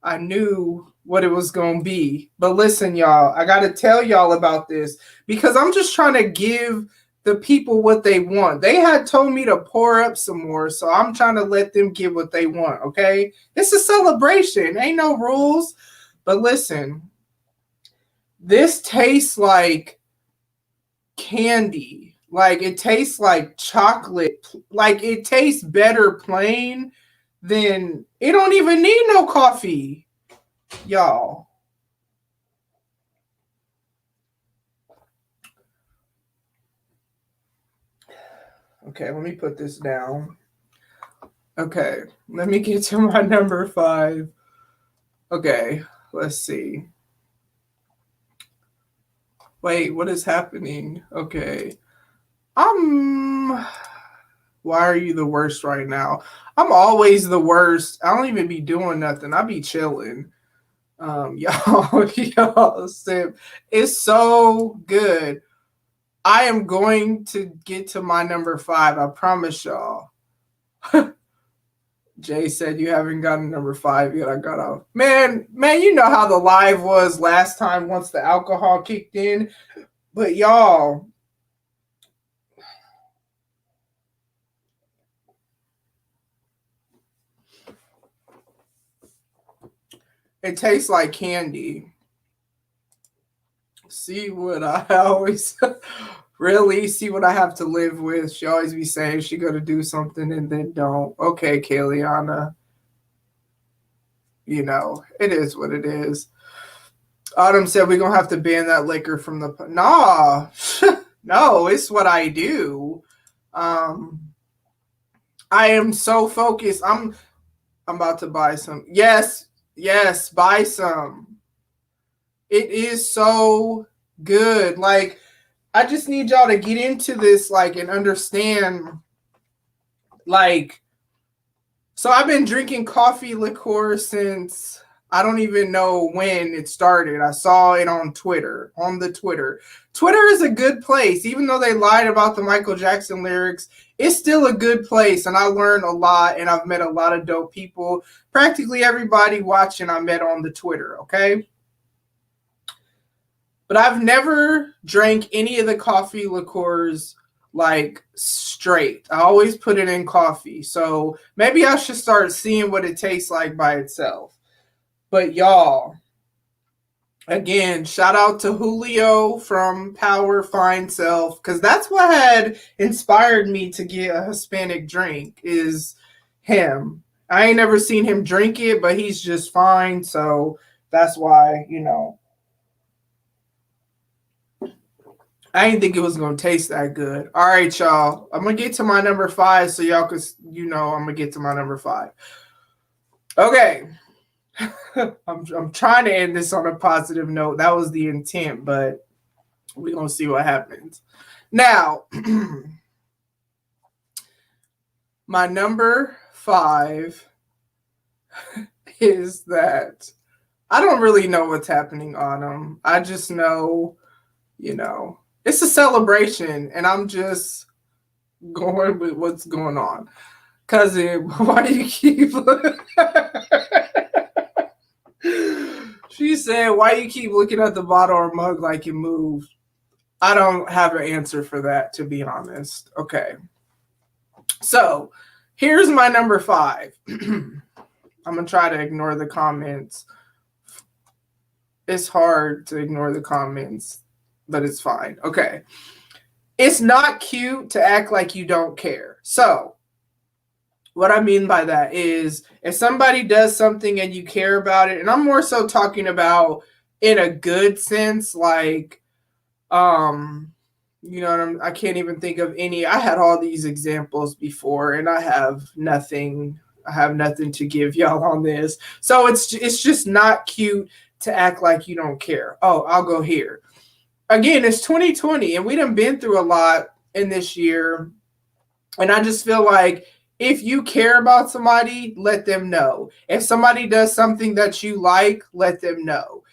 I knew what it was going to be. But listen, y'all, I got to tell y'all about this because I'm just trying to give the people what they want. They had told me to pour up some more, so I'm trying to let them get what they want, okay? It's a celebration. Ain't no rules. But listen, this tastes like candy. Like, it tastes like chocolate. Like, it tastes better plain than it don't even need no coffee, y'all. Okay, let me put this down. Okay, let me get to my number 5. Okay, let's see. Wait, what is happening? Okay. Why are you the worst right now? I'm always the worst. I don't even be doing nothing. I be chilling. Y'all, sip. It's so good. I am going to get to my number 5. I promise y'all. Jay said you haven't gotten number 5 yet. I got off. Man, you know how the live was last time once the alcohol kicked in. But y'all, it tastes like candy. See what I always really see what I have to live with. She always be saying she gonna do something and then don't. Okay, Kayliana. You know, it is what it is. Autumn said we're gonna have to ban that liquor from the nah. No, it's what I do. Um I am so focused. I'm about to buy some. Yes, buy some. It is so good. Like, I just need y'all to get into this, like, and understand, like, so I've been drinking coffee liqueur since I don't even know when it started. I saw it on Twitter, on the Twitter. Twitter is a good place. Even though they lied about the Michael Jackson lyrics, it's still a good place. And I learned a lot, and I've met a lot of dope people. Practically everybody watching I met on the Twitter, okay? But I've never drank any of the coffee liqueurs like straight. I always put it in coffee. So maybe I should start seeing what it tastes like by itself. But y'all, again, shout out to Julio from Power Fine Self, because that's what had inspired me to get a Hispanic drink is him. I ain't never seen him drink it, but he's just fine. So that's why, you know, I didn't think it was going to taste that good. All right, y'all. I'm going to get to my number 5 so y'all can, you know, I'm going to get to my number 5. Okay. I'm trying to end this on a positive note. That was the intent, but we're going to see what happens. Now, my number 5 is that I don't really know what's happening on them. I just know, you know, it's a celebration, and I'm just going with what's going on. Cousin, why do you keep She said, why you keep looking at the bottle or mug like it moved? I don't have an answer for that, to be honest. Okay. So, here's my number 5. I'm going to try to ignore the comments. It's hard to ignore the comments, but it's fine. Okay. It's not cute to act like you don't care. So, what I mean by that is if somebody does something and you care about it, and I'm more so talking about in a good sense, like, you know, I can't even think of any. I had all these examples before, and I have nothing to give y'all on this. So it's just not cute to act like you don't care. Oh, I'll go here. again, it's 2020 and we done been through a lot in this year. And I just feel like if you care about somebody, let them know. If somebody does something that you like, let them know.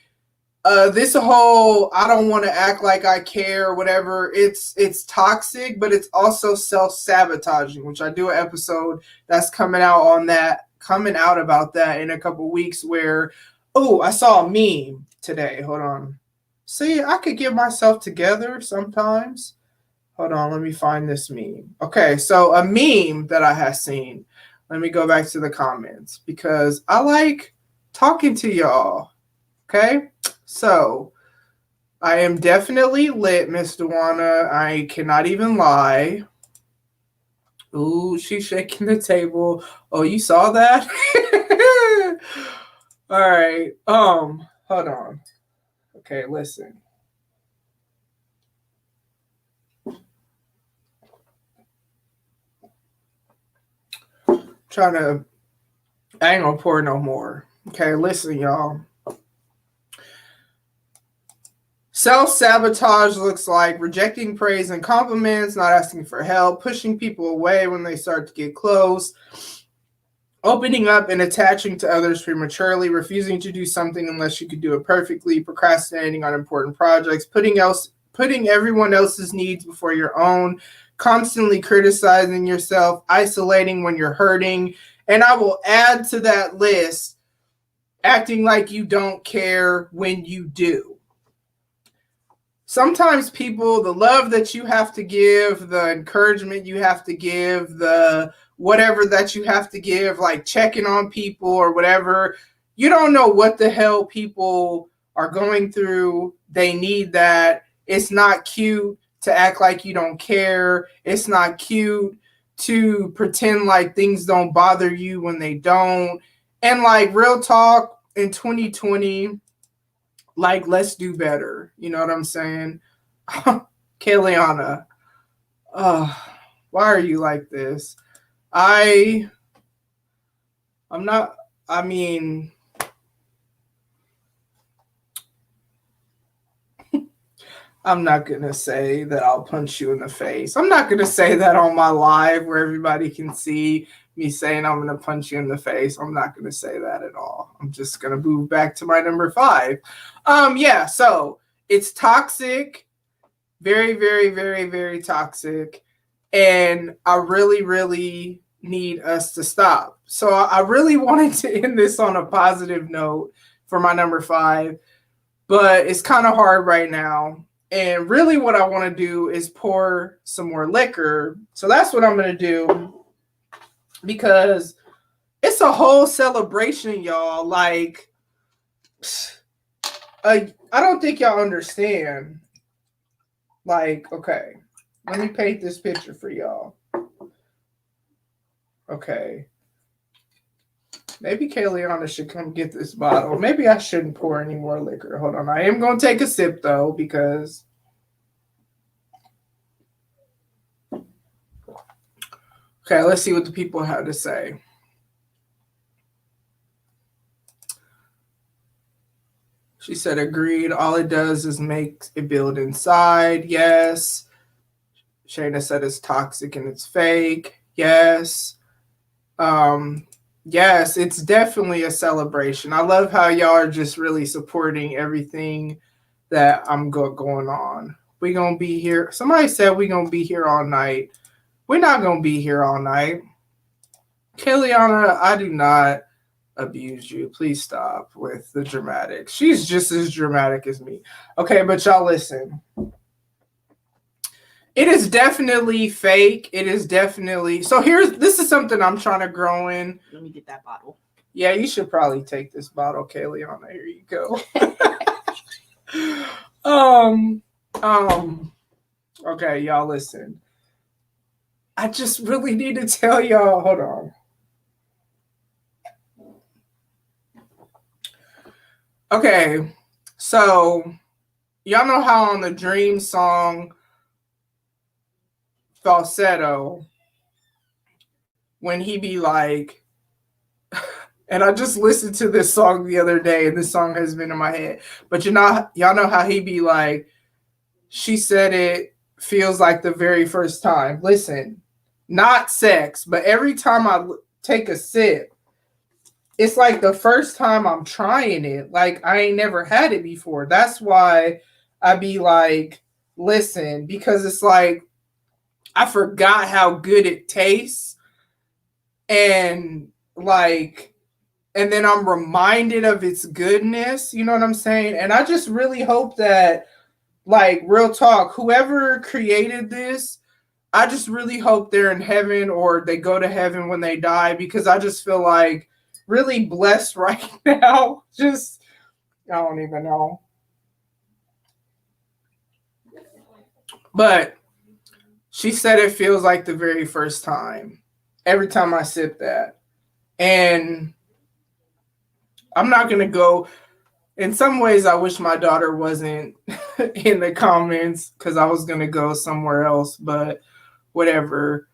This whole I don't want to act like I care or whatever, it's toxic, but it's also self-sabotaging, which I do an episode that's coming out about that in a couple weeks where, oh, I saw a meme today. Hold on. See, I could get myself together sometimes. Hold on, let me find this meme. Okay, so a meme that I have seen. Let me go back to the comments because I like talking to y'all. Okay, so I am definitely lit, Miss Dewana. I cannot even lie. Ooh, she's shaking the table. Oh, you saw that? All right. Hold on. Okay, listen. I ain't gonna pour no more. Okay, listen, y'all. Self-sabotage looks like rejecting praise and compliments, not asking for help, pushing people away when they start to get close, opening up and attaching to others prematurely, refusing to do something unless you could do it perfectly, procrastinating on important projects, putting everyone else's needs before your own, constantly criticizing yourself, isolating when you're hurting. And I will add to that list, acting like you don't care when you do. Sometimes people, the love that you have to give, the encouragement you have to give, the whatever that you have to give, like checking on people or whatever, you don't know what the hell people are going through. They need that. It's not cute to act like you don't care. It's not cute to pretend like things don't bother you when they don't. And like real talk in 2020, like, let's do better. You know what I'm saying? Kayliana, why are you like this? I'm not, I mean, I'm not going to say that I'll punch you in the face. I'm not going to say that on my live where everybody can see me saying I'm going to punch you in the face. I'm not going to say that at all. I'm just going to move back to my number 5. Yeah, so it's toxic, very, very, very, very toxic. And I really, really need us to stop. So I really wanted to end this on a positive note for my number 5, but it's kind of hard right now. And really what I want to do is pour some more liquor. So that's what I'm going to do because it's a whole celebration, y'all. Like, I don't think y'all understand. Like, okay, let me paint this picture for y'all. Okay. Maybe Kayliana should come get this bottle. Maybe I shouldn't pour any more liquor. Hold on. I am going to take a sip, though, because... Okay, let's see what the people have to say. She said, agreed. All it does is make it build inside. Yes. Shayna said it's toxic and it's fake. Yes. Yes, it's definitely a celebration. I love how y'all are just really supporting everything that I'm going on. We gonna be here. Somebody said we gonna be here all night. We're not gonna be here all night. Kayliana, I do not abuse you. Please stop with the dramatics. She's just as dramatic as me. Okay, but y'all listen. It is definitely fake. It is definitely... So this is something I'm trying to grow in. Let me get that bottle. Yeah, you should probably take this bottle, Kayliana. Here you go. Okay, y'all listen. I just really need to tell y'all. Hold on. Okay, so y'all know how on the Dream song Falsetto, when he be like, and I just listened to this song the other day, and this song has been in my head, but y'all know how he be like, she said it feels like the very first time. Listen, not sex, but every time I take a sip, it's like the first time I'm trying it. Like I ain't never had it before. That's why I be like, listen, because it's like I forgot how good it tastes. And like, and then I'm reminded of its goodness. You know what I'm saying? And I just really hope that, like, real talk, whoever created this, I just really hope they're in heaven or they go to heaven when they die, because I just feel like really blessed right now. Just, I don't even know. But she said it feels like the very first time every time I sip that. And I'm not going to go. In some ways, I wish my daughter wasn't in the comments because I was going to go somewhere else, but whatever.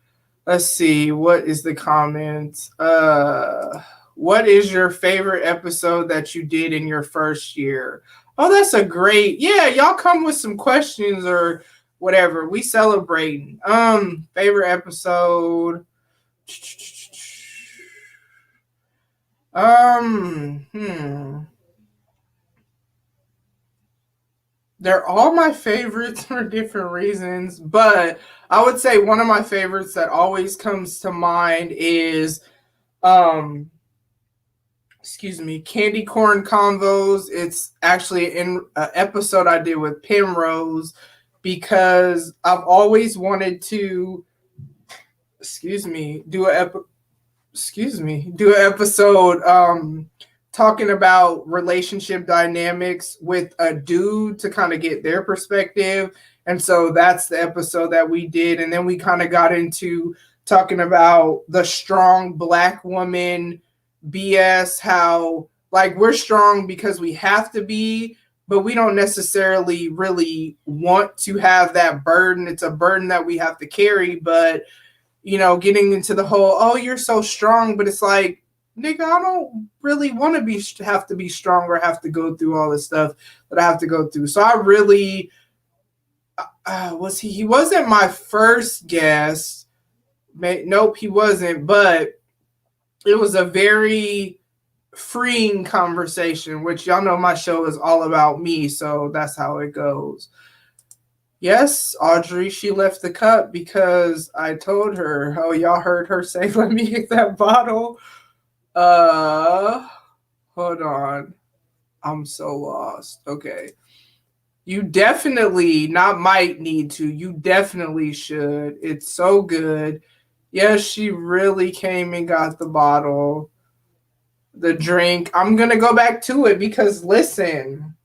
Let's see. What is the comments? What is your favorite episode that you did in your first year? Oh, that's a great. Yeah, y'all come with some questions or whatever. We celebrating. Favorite episode. They're all my favorites for different reasons, but I would say one of my favorites that always comes to mind is um candy corn convos. It's actually in an episode I did with Primrose, because I've always wanted to do do an episode talking about relationship dynamics with a dude to kind of get their perspective. And so that's the episode that we did. And then we kind of got into talking about the strong Black woman BS, how like we're strong because we have to be, but we don't necessarily really want to have that burden. It's a burden that we have to carry. But, you know, getting into the whole, oh, you're so strong, but it's like, nigga, I don't really want to have to be strong or have to go through all this stuff that I have to go through. So I really he wasn't my first guest. Nope, he wasn't, but it was a very freeing conversation, which y'all know my show is all about me, so that's how it goes. Yes, Audrey, she left the cup because I told her. Oh, y'all heard her say, let me get that bottle. Hold on. I'm so lost. Okay. You definitely, not might need to, you definitely should. It's so good. Yes, she really came and got the bottle, the drink. I'm going to go back to it because listen.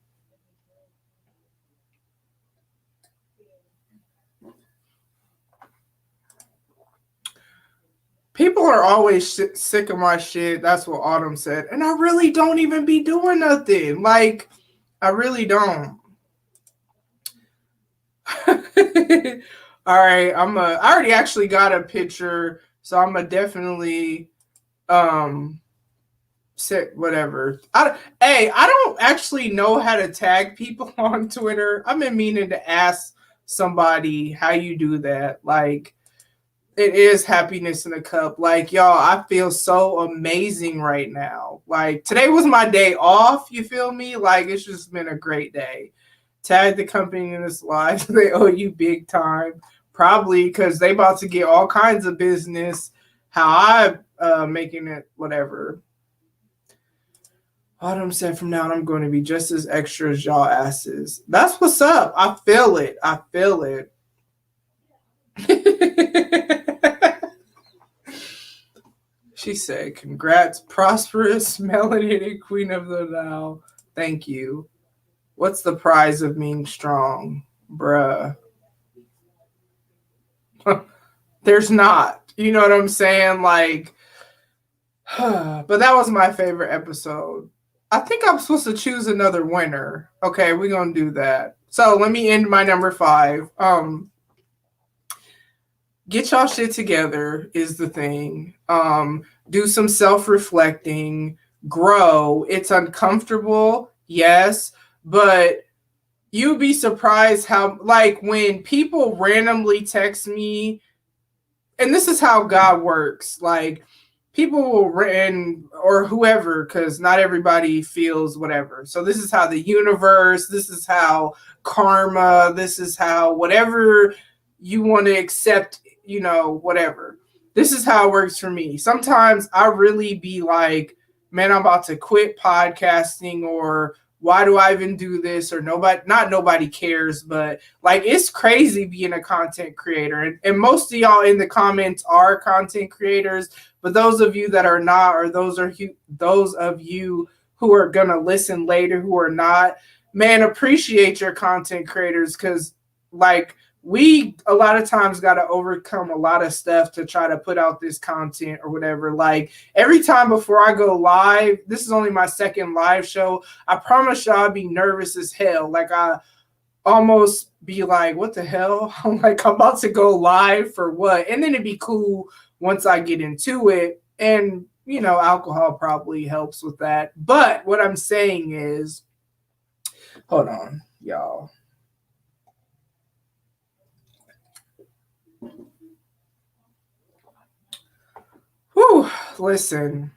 People are always sick of my shit. That's what Autumn said. And I really don't even be doing nothing. Like, I really don't. All right, I already actually got a picture, so I'm gonna definitely sit whatever. I don't actually know how to tag people on Twitter. I've been meaning to ask somebody how you do that. Like, it is happiness in a cup. Like, y'all, I feel so amazing right now. Like, today was my day off, you feel me? Like, it's just been a great day. Tag the company in this live. They owe you big time. Probably because they about to get all kinds of business. How I'm making it, whatever. Autumn said, from now on, I'm going to be just as extra as y'all asses. That's what's up. I feel it. I feel it. She said, congrats, prosperous, melanated queen of the now. Thank you. What's the prize of being strong? Bruh. There's not. You know what I'm saying? Like, but that was my favorite episode. I think I'm supposed to choose another winner. Okay, we're going to do that. So let me end my number 5. Get y'all shit together is the thing. Do some self-reflecting. Grow. It's uncomfortable, yes, but you'd be surprised how, like, when people randomly text me, and this is how God works, like, people will, and or whoever, because not everybody feels whatever. So this is how the universe, this is how karma, this is how whatever you want to accept, whatever. This is how it works for me. Sometimes I really be like, man, I'm about to quit podcasting, or why do I even do this? Or nobody cares, but like, it's crazy being a content creator. And most of y'all in the comments are content creators, but those of you that are not, or those of you who are gonna listen later who are not, man, appreciate your content creators, because like, we a lot of times got to overcome a lot of stuff to try to put out this content or whatever. Like, every time before I go live, this is only my second live show, I promise y'all I'd be nervous as hell. Like, I almost be like, what the hell? I'm like, I'm about to go live for what? And then it'd be cool once I get into it. And, alcohol probably helps with that. But what I'm saying is, hold on, y'all. Whew, listen.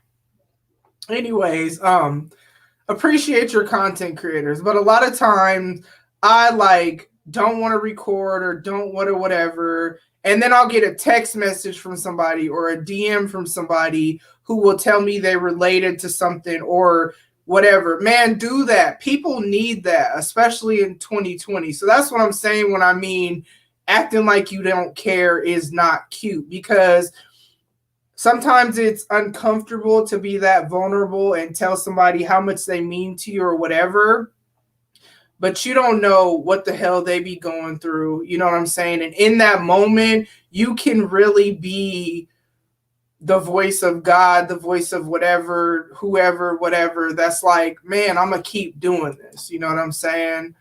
Anyways, appreciate your content creators, but a lot of times I like don't want to record or don't want to whatever, and then I'll get a text message from somebody or a DM from somebody who will tell me they related to something or whatever. Man, do that. People need that, especially in 2020. So that's what I'm saying when I mean acting like you don't care is not cute, because sometimes it's uncomfortable to be that vulnerable and tell somebody how much they mean to you or whatever, but you don't know what the hell they be going through. You know what I'm saying? And in that moment, you can really be the voice of God, the voice of whatever, whoever, whatever. That's like, man, I'm going to keep doing this. You know what I'm saying?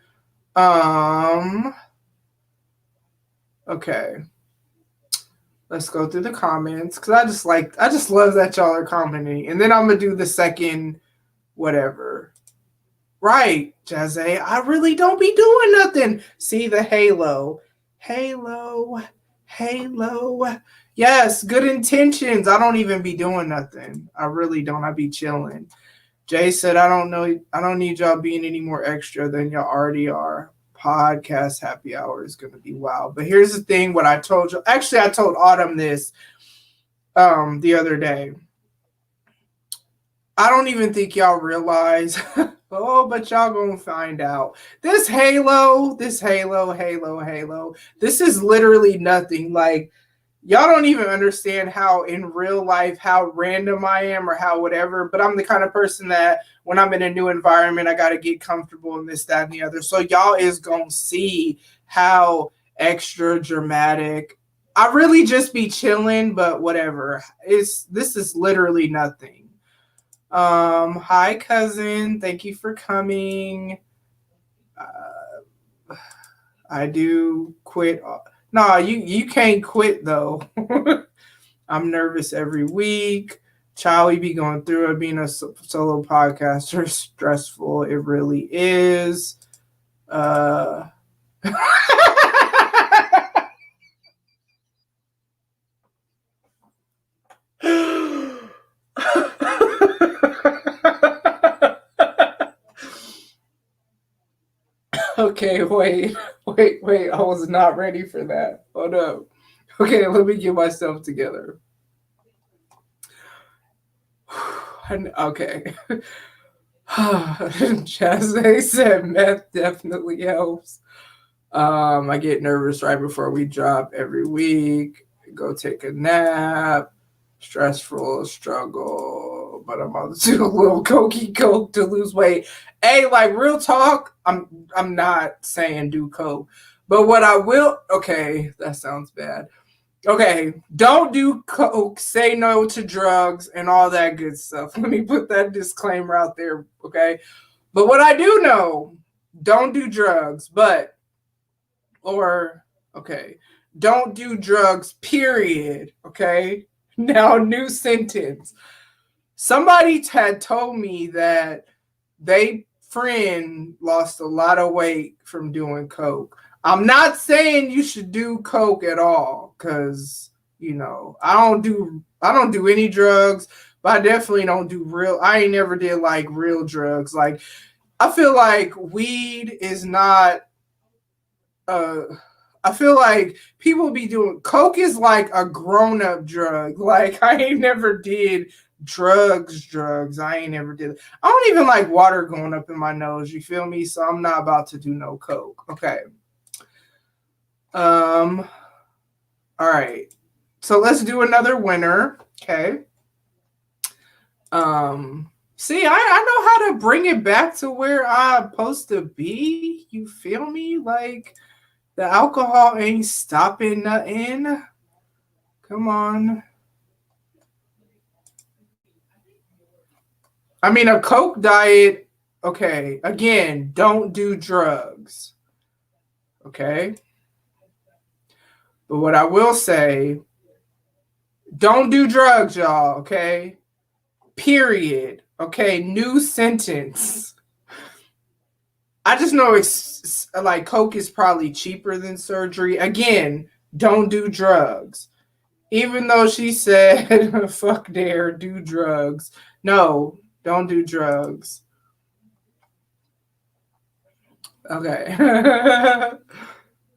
Okay. Let's go through the comments, because I just love that y'all are commenting. And then I'm going to do the second whatever. Right, Jazzy, I really don't be doing nothing. See the halo. Halo. Yes, good intentions. I don't even be doing nothing. I really don't. I be chilling. Jay said, I don't need y'all being any more extra than y'all already are. Podcast happy hour is going to be wild. But here's the thing, what I told you. Actually, I told Autumn this the other day. I don't even think y'all realize. Oh, but y'all gonna find out. This halo, this is literally nothing. Like, y'all don't even understand how in real life, how random I am or how whatever, but I'm the kind of person that when I'm in a new environment, I got to get comfortable in this, that, and the other. So y'all is going to see how extra dramatic. I really just be chilling, but whatever. This is literally nothing. Hi, cousin. Thank you for coming. I do quit. No, you can't quit though. I'm nervous every week. Child, we be going through it. Being a solo podcaster is stressful. It really is. Okay, wait. I was not ready for that. Hold up. Okay, let me get myself together. Okay. Chazé said meth definitely helps. I get nervous right before we drop every week. Go take a nap. Stressful struggle, but I'm about to do a little cokey coke to lose weight. Hey, like, real talk, I'm not saying do coke, but what I will, okay, that sounds bad. Okay, don't do coke, say no to drugs and all that good stuff. Let me put that disclaimer out there, okay? But what I do know, don't do drugs, don't do drugs, period, okay? Now, new sentence. Somebody had told me that they friend lost a lot of weight from doing coke. I'm not saying you should do coke at all, because I don't do any drugs, but I definitely don't do I ain't never did like real drugs. Like, I feel like weed is not I feel like people be doing coke is like a grown-up drug. Like, I ain't never did drugs. I ain't never did. I don't even like water going up in my nose, you feel me? So I'm not about to do no coke. Okay. All right. So let's do another winner. Okay. See, I know how to bring it back to where I'm supposed to be. You feel me? Like, the alcohol ain't stopping nothing. Come on. I mean, a Coke diet, okay, again, don't do drugs. Okay? But what I will say, don't do drugs, y'all, okay? Period. Okay, new sentence. I just know it's like Coke is probably cheaper than surgery. Again, don't do drugs. Even though she said, fuck dare, do drugs. No, don't do drugs. Okay.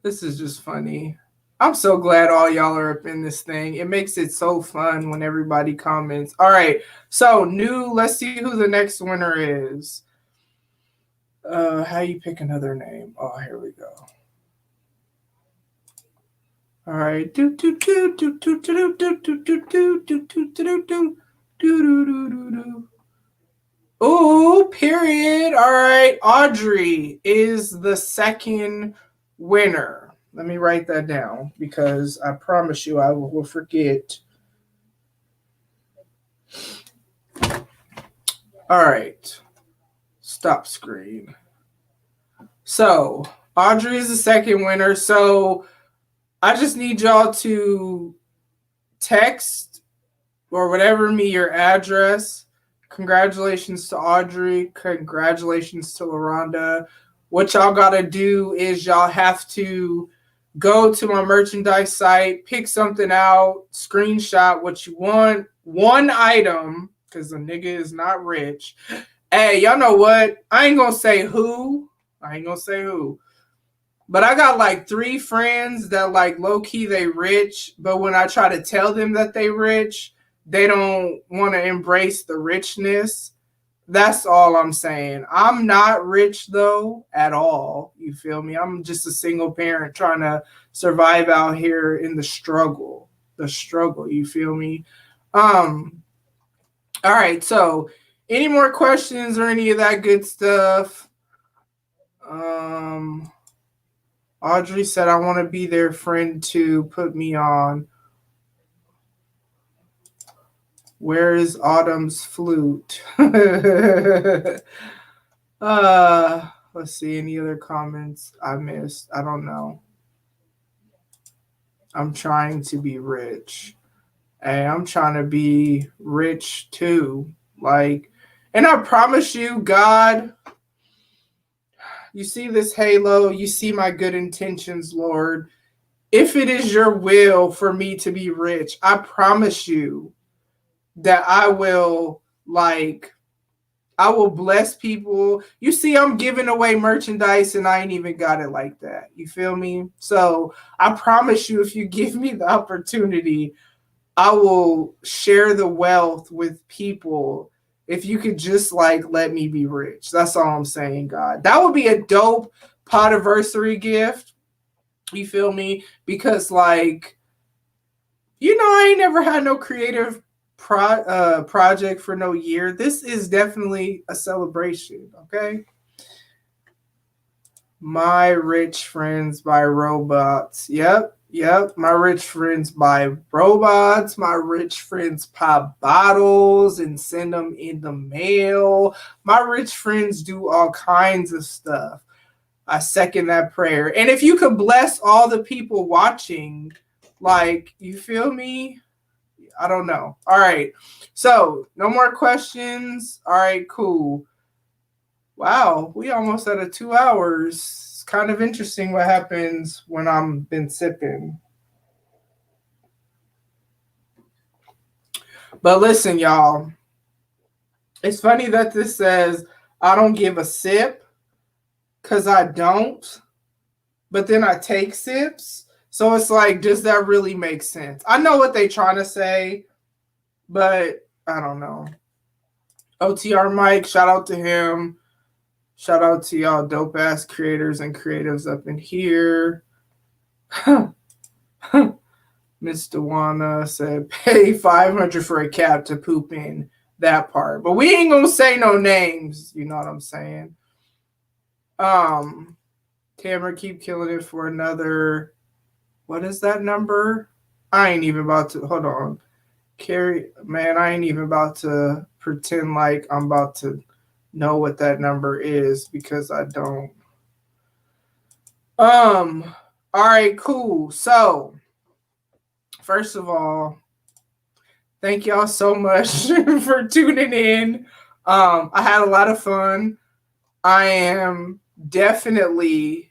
This is just funny. I'm so glad all y'all are up in this thing. It makes it so fun when everybody comments. All right. So, let's see who the next winner is. How you pick another name? Oh, here we go. All right. Do do do do do do do do do do do do do do do. Oh, period. All right. Audrey is the second winner. Let me write that down because I promise you I will forget. All right. Stop screen. So, Audrey is the second winner. So, I just need y'all to text or whatever me your address. Congratulations to Audrey. Congratulations to LaRonda. What y'all got to do is y'all have to go to my merchandise site, pick something out, screenshot what you want, one item, because the nigga is not rich. Hey, y'all know what? I ain't going to say who. But I got like 3 friends that like low-key they rich, but when I try to tell them that they rich, they don't want to embrace the richness. That's all I'm saying. I'm not rich though at all. You feel me? I'm just a single parent trying to survive out here in the struggle. You feel me? All right. So, any more questions or any of that good stuff? Audrey said, I want to be their friend to put me on. Where is Autumn's flute? Let's see, any other comments I missed? I don't know. I'm trying to be rich. Hey, I'm trying to be rich too. Like, and I promise you, God, you see this halo, you see my good intentions, Lord. If it is your will for me to be rich, I promise you that I will bless people. You see, I'm giving away merchandise and I ain't even got it like that. You feel me? So I promise you, if you give me the opportunity, I will share the wealth with people. If you could just let me be rich. That's all I'm saying, God. That would be a dope Podiversary gift. You feel me? Because I ain't never had no creative project for no year. This is definitely a celebration, okay? My Rich Friends by Robots. Yep. My rich friends buy robots. My rich friends pop bottles and send them in the mail. My rich friends do all kinds of stuff. I second that prayer. And if you could bless all the people watching, you feel me? I don't know. All right. So, no more questions. All right, cool. Wow, we almost at 2 hours. It's kind of interesting what happens when I'm been sipping. But listen, y'all, it's funny that this says I don't give a sip because I don't, but then I take sips. So it's like, does that really make sense? I know what they're trying to say, but I don't know. OTR Mike, shout out to him. Shout out to y'all dope ass creators and creatives up in here. Miss Dewana said, pay 500 for a cat to poop in that part. But we ain't gonna say no names, you know what I'm saying? Tamara, keep killing it for another. What is that number? I ain't even about to hold on. Carrie, man, I ain't even about to pretend like I'm about to know what that number is because I don't. All right, cool. So, first of all, thank y'all so much for tuning in. I had a lot of fun. I am definitely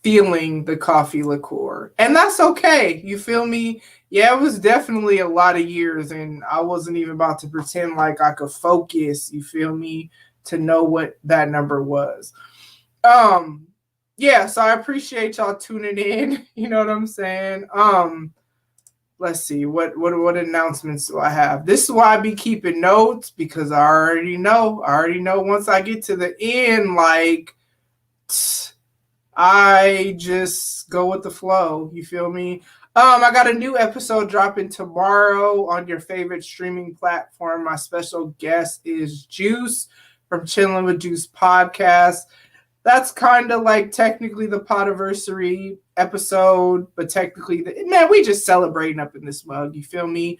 feeling the coffee liqueur. And that's okay. You feel me? Yeah, it was definitely a lot of years, and I wasn't even about to pretend like I could focus, you feel me, to know what that number was. Yeah, so I appreciate y'all tuning in. You know what I'm saying? Let's see, what announcements do I have? This is why I be keeping notes because I already know. Once I get to the end, like I just go with the flow. You feel me? I got a new episode dropping tomorrow on your favorite streaming platform. My special guest is Juice from Chillin' with Juice podcast. That's kind of like technically the Podiversary episode, but technically, man, we just celebrating up in this mug. You feel me?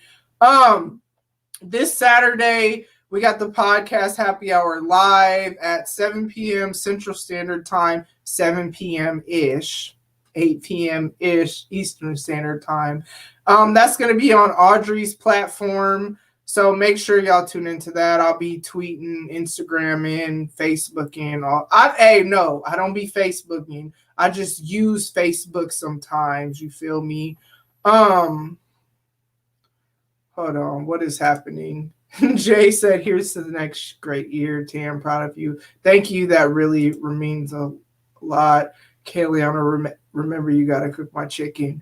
This Saturday, we got the podcast happy hour live at 7 p.m. Central Standard Time, 7 p.m. ish, 8 p.m. ish Eastern Standard Time. That's going to be on Audrey's platform. So make sure y'all tune into that. I'll be tweeting, Instagramming, Facebooking. I don't be Facebooking. I just use Facebook sometimes. You feel me? Hold on. What is happening? Jay said, here's to the next great year. Tam, proud of you. Thank you. That really means a lot. Kayleana, remember you got to cook my chicken.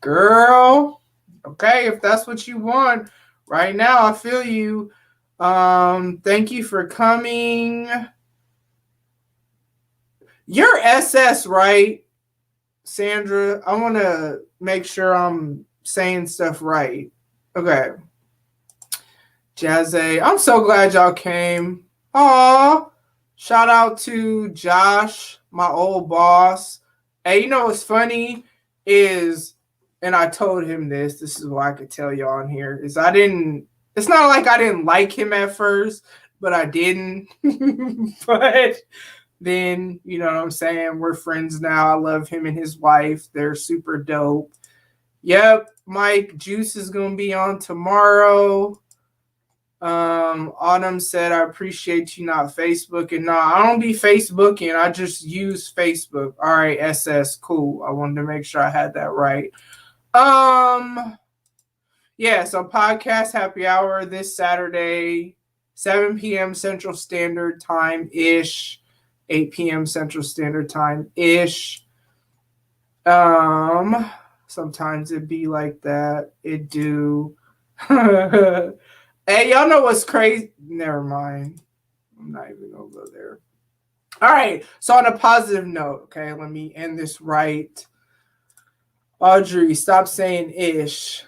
Girl. Okay, if that's what you want right now, I feel you. Thank you for coming. You're SS, right, Sandra? I want to make sure I'm saying stuff right. Okay. Jazzy, I'm so glad y'all came. Aw, shout out to Josh, my old boss. Hey, you know what's funny is, and I told him this is what I could tell y'all on here, is it's not like I didn't like him at first, but I didn't. But then, you know what I'm saying? We're friends now. I love him and his wife. They're super dope. Yep, Mike, Juice is going to be on tomorrow. Autumn said, I appreciate you not Facebooking. No, I don't be Facebooking. I just use Facebook. All right, SS, cool. I wanted to make sure I had that right. Yeah, so podcast happy hour this Saturday, 7 p.m. Central Standard Time ish, 8 p.m. Central Standard Time ish. Sometimes it be like that. It do. Hey, y'all know what's crazy? Never mind. I'm not even gonna go there. All right. So on a positive note, okay, let me end this right. Audrey, stop saying ish.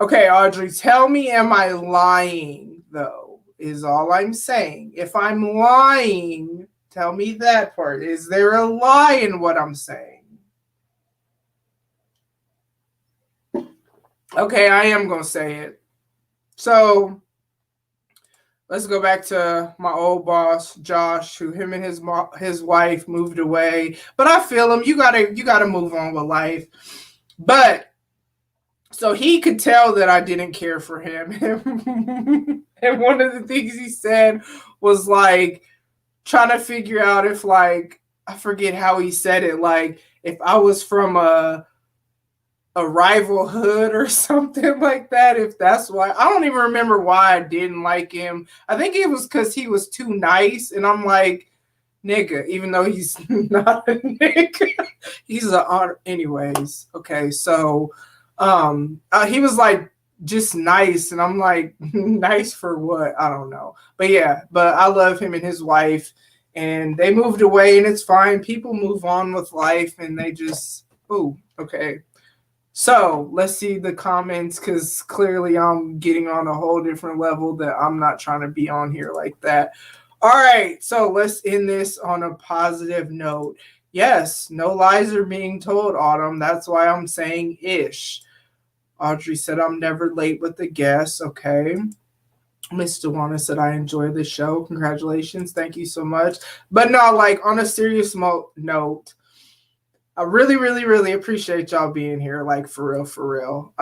Okay, Audrey, tell me, am I lying, though, is all I'm saying. If I'm lying, tell me that part. Is there a lie in what I'm saying? Okay, I am going to say it. So let's go back to my old boss, Josh, who him and his wife moved away. But I feel him. You gotta move on with life. But So he could tell that I didn't care for him. And one of the things he said was like trying to figure out if, like, I forget how he said it, like if I was from a rival hood or something like that. If that's why, I don't even remember why I didn't like him. I think it was because he was too nice, and I'm like, nigga, even though he's not a nigga, he's a honor. Anyways, okay, so he was like just nice, and I'm like, nice for what? I don't know, but yeah, but I love him and his wife, and they moved away, and it's fine. People move on with life, and they just, ooh, okay. So let's see the comments, because clearly I'm getting on a whole different level that I'm not trying to be on here like that. All right, so let's end this on a positive note. Yes, no lies are being told, Autumn. That's why I'm saying ish. Audrey said I'm never late with the guests. Okay. Miss Dewana said I enjoy the show. Congratulations. Thank you so much. But no, like on a serious note, I really, really, really appreciate y'all being here. Like for real, for real.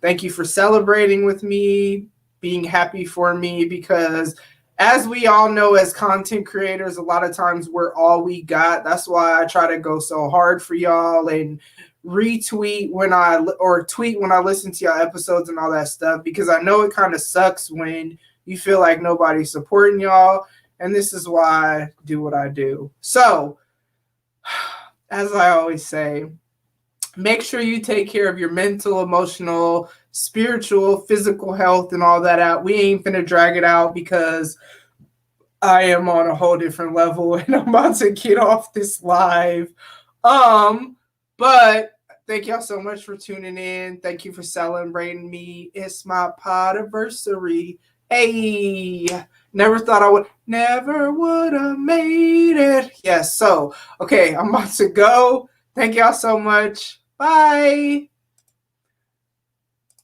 Thank you for celebrating with me, being happy for me, because as we all know, as content creators, a lot of times we're all we got. That's why I try to go so hard for y'all and retweet when or tweet when I listen to y'all episodes and all that stuff, because I know it kind of sucks when you feel like nobody's supporting y'all. And this is why I do what I do. So, as I always say, make sure you take care of your mental, emotional, spiritual, physical health and all that out. We ain't finna drag it out because I am on a whole different level and I'm about to get off this live. But thank y'all so much for tuning in. Thank you for celebrating me. It's my Podiversary. Hey, never would have made it. Yes, so, okay, I'm about to go. Thank y'all so much. Bye.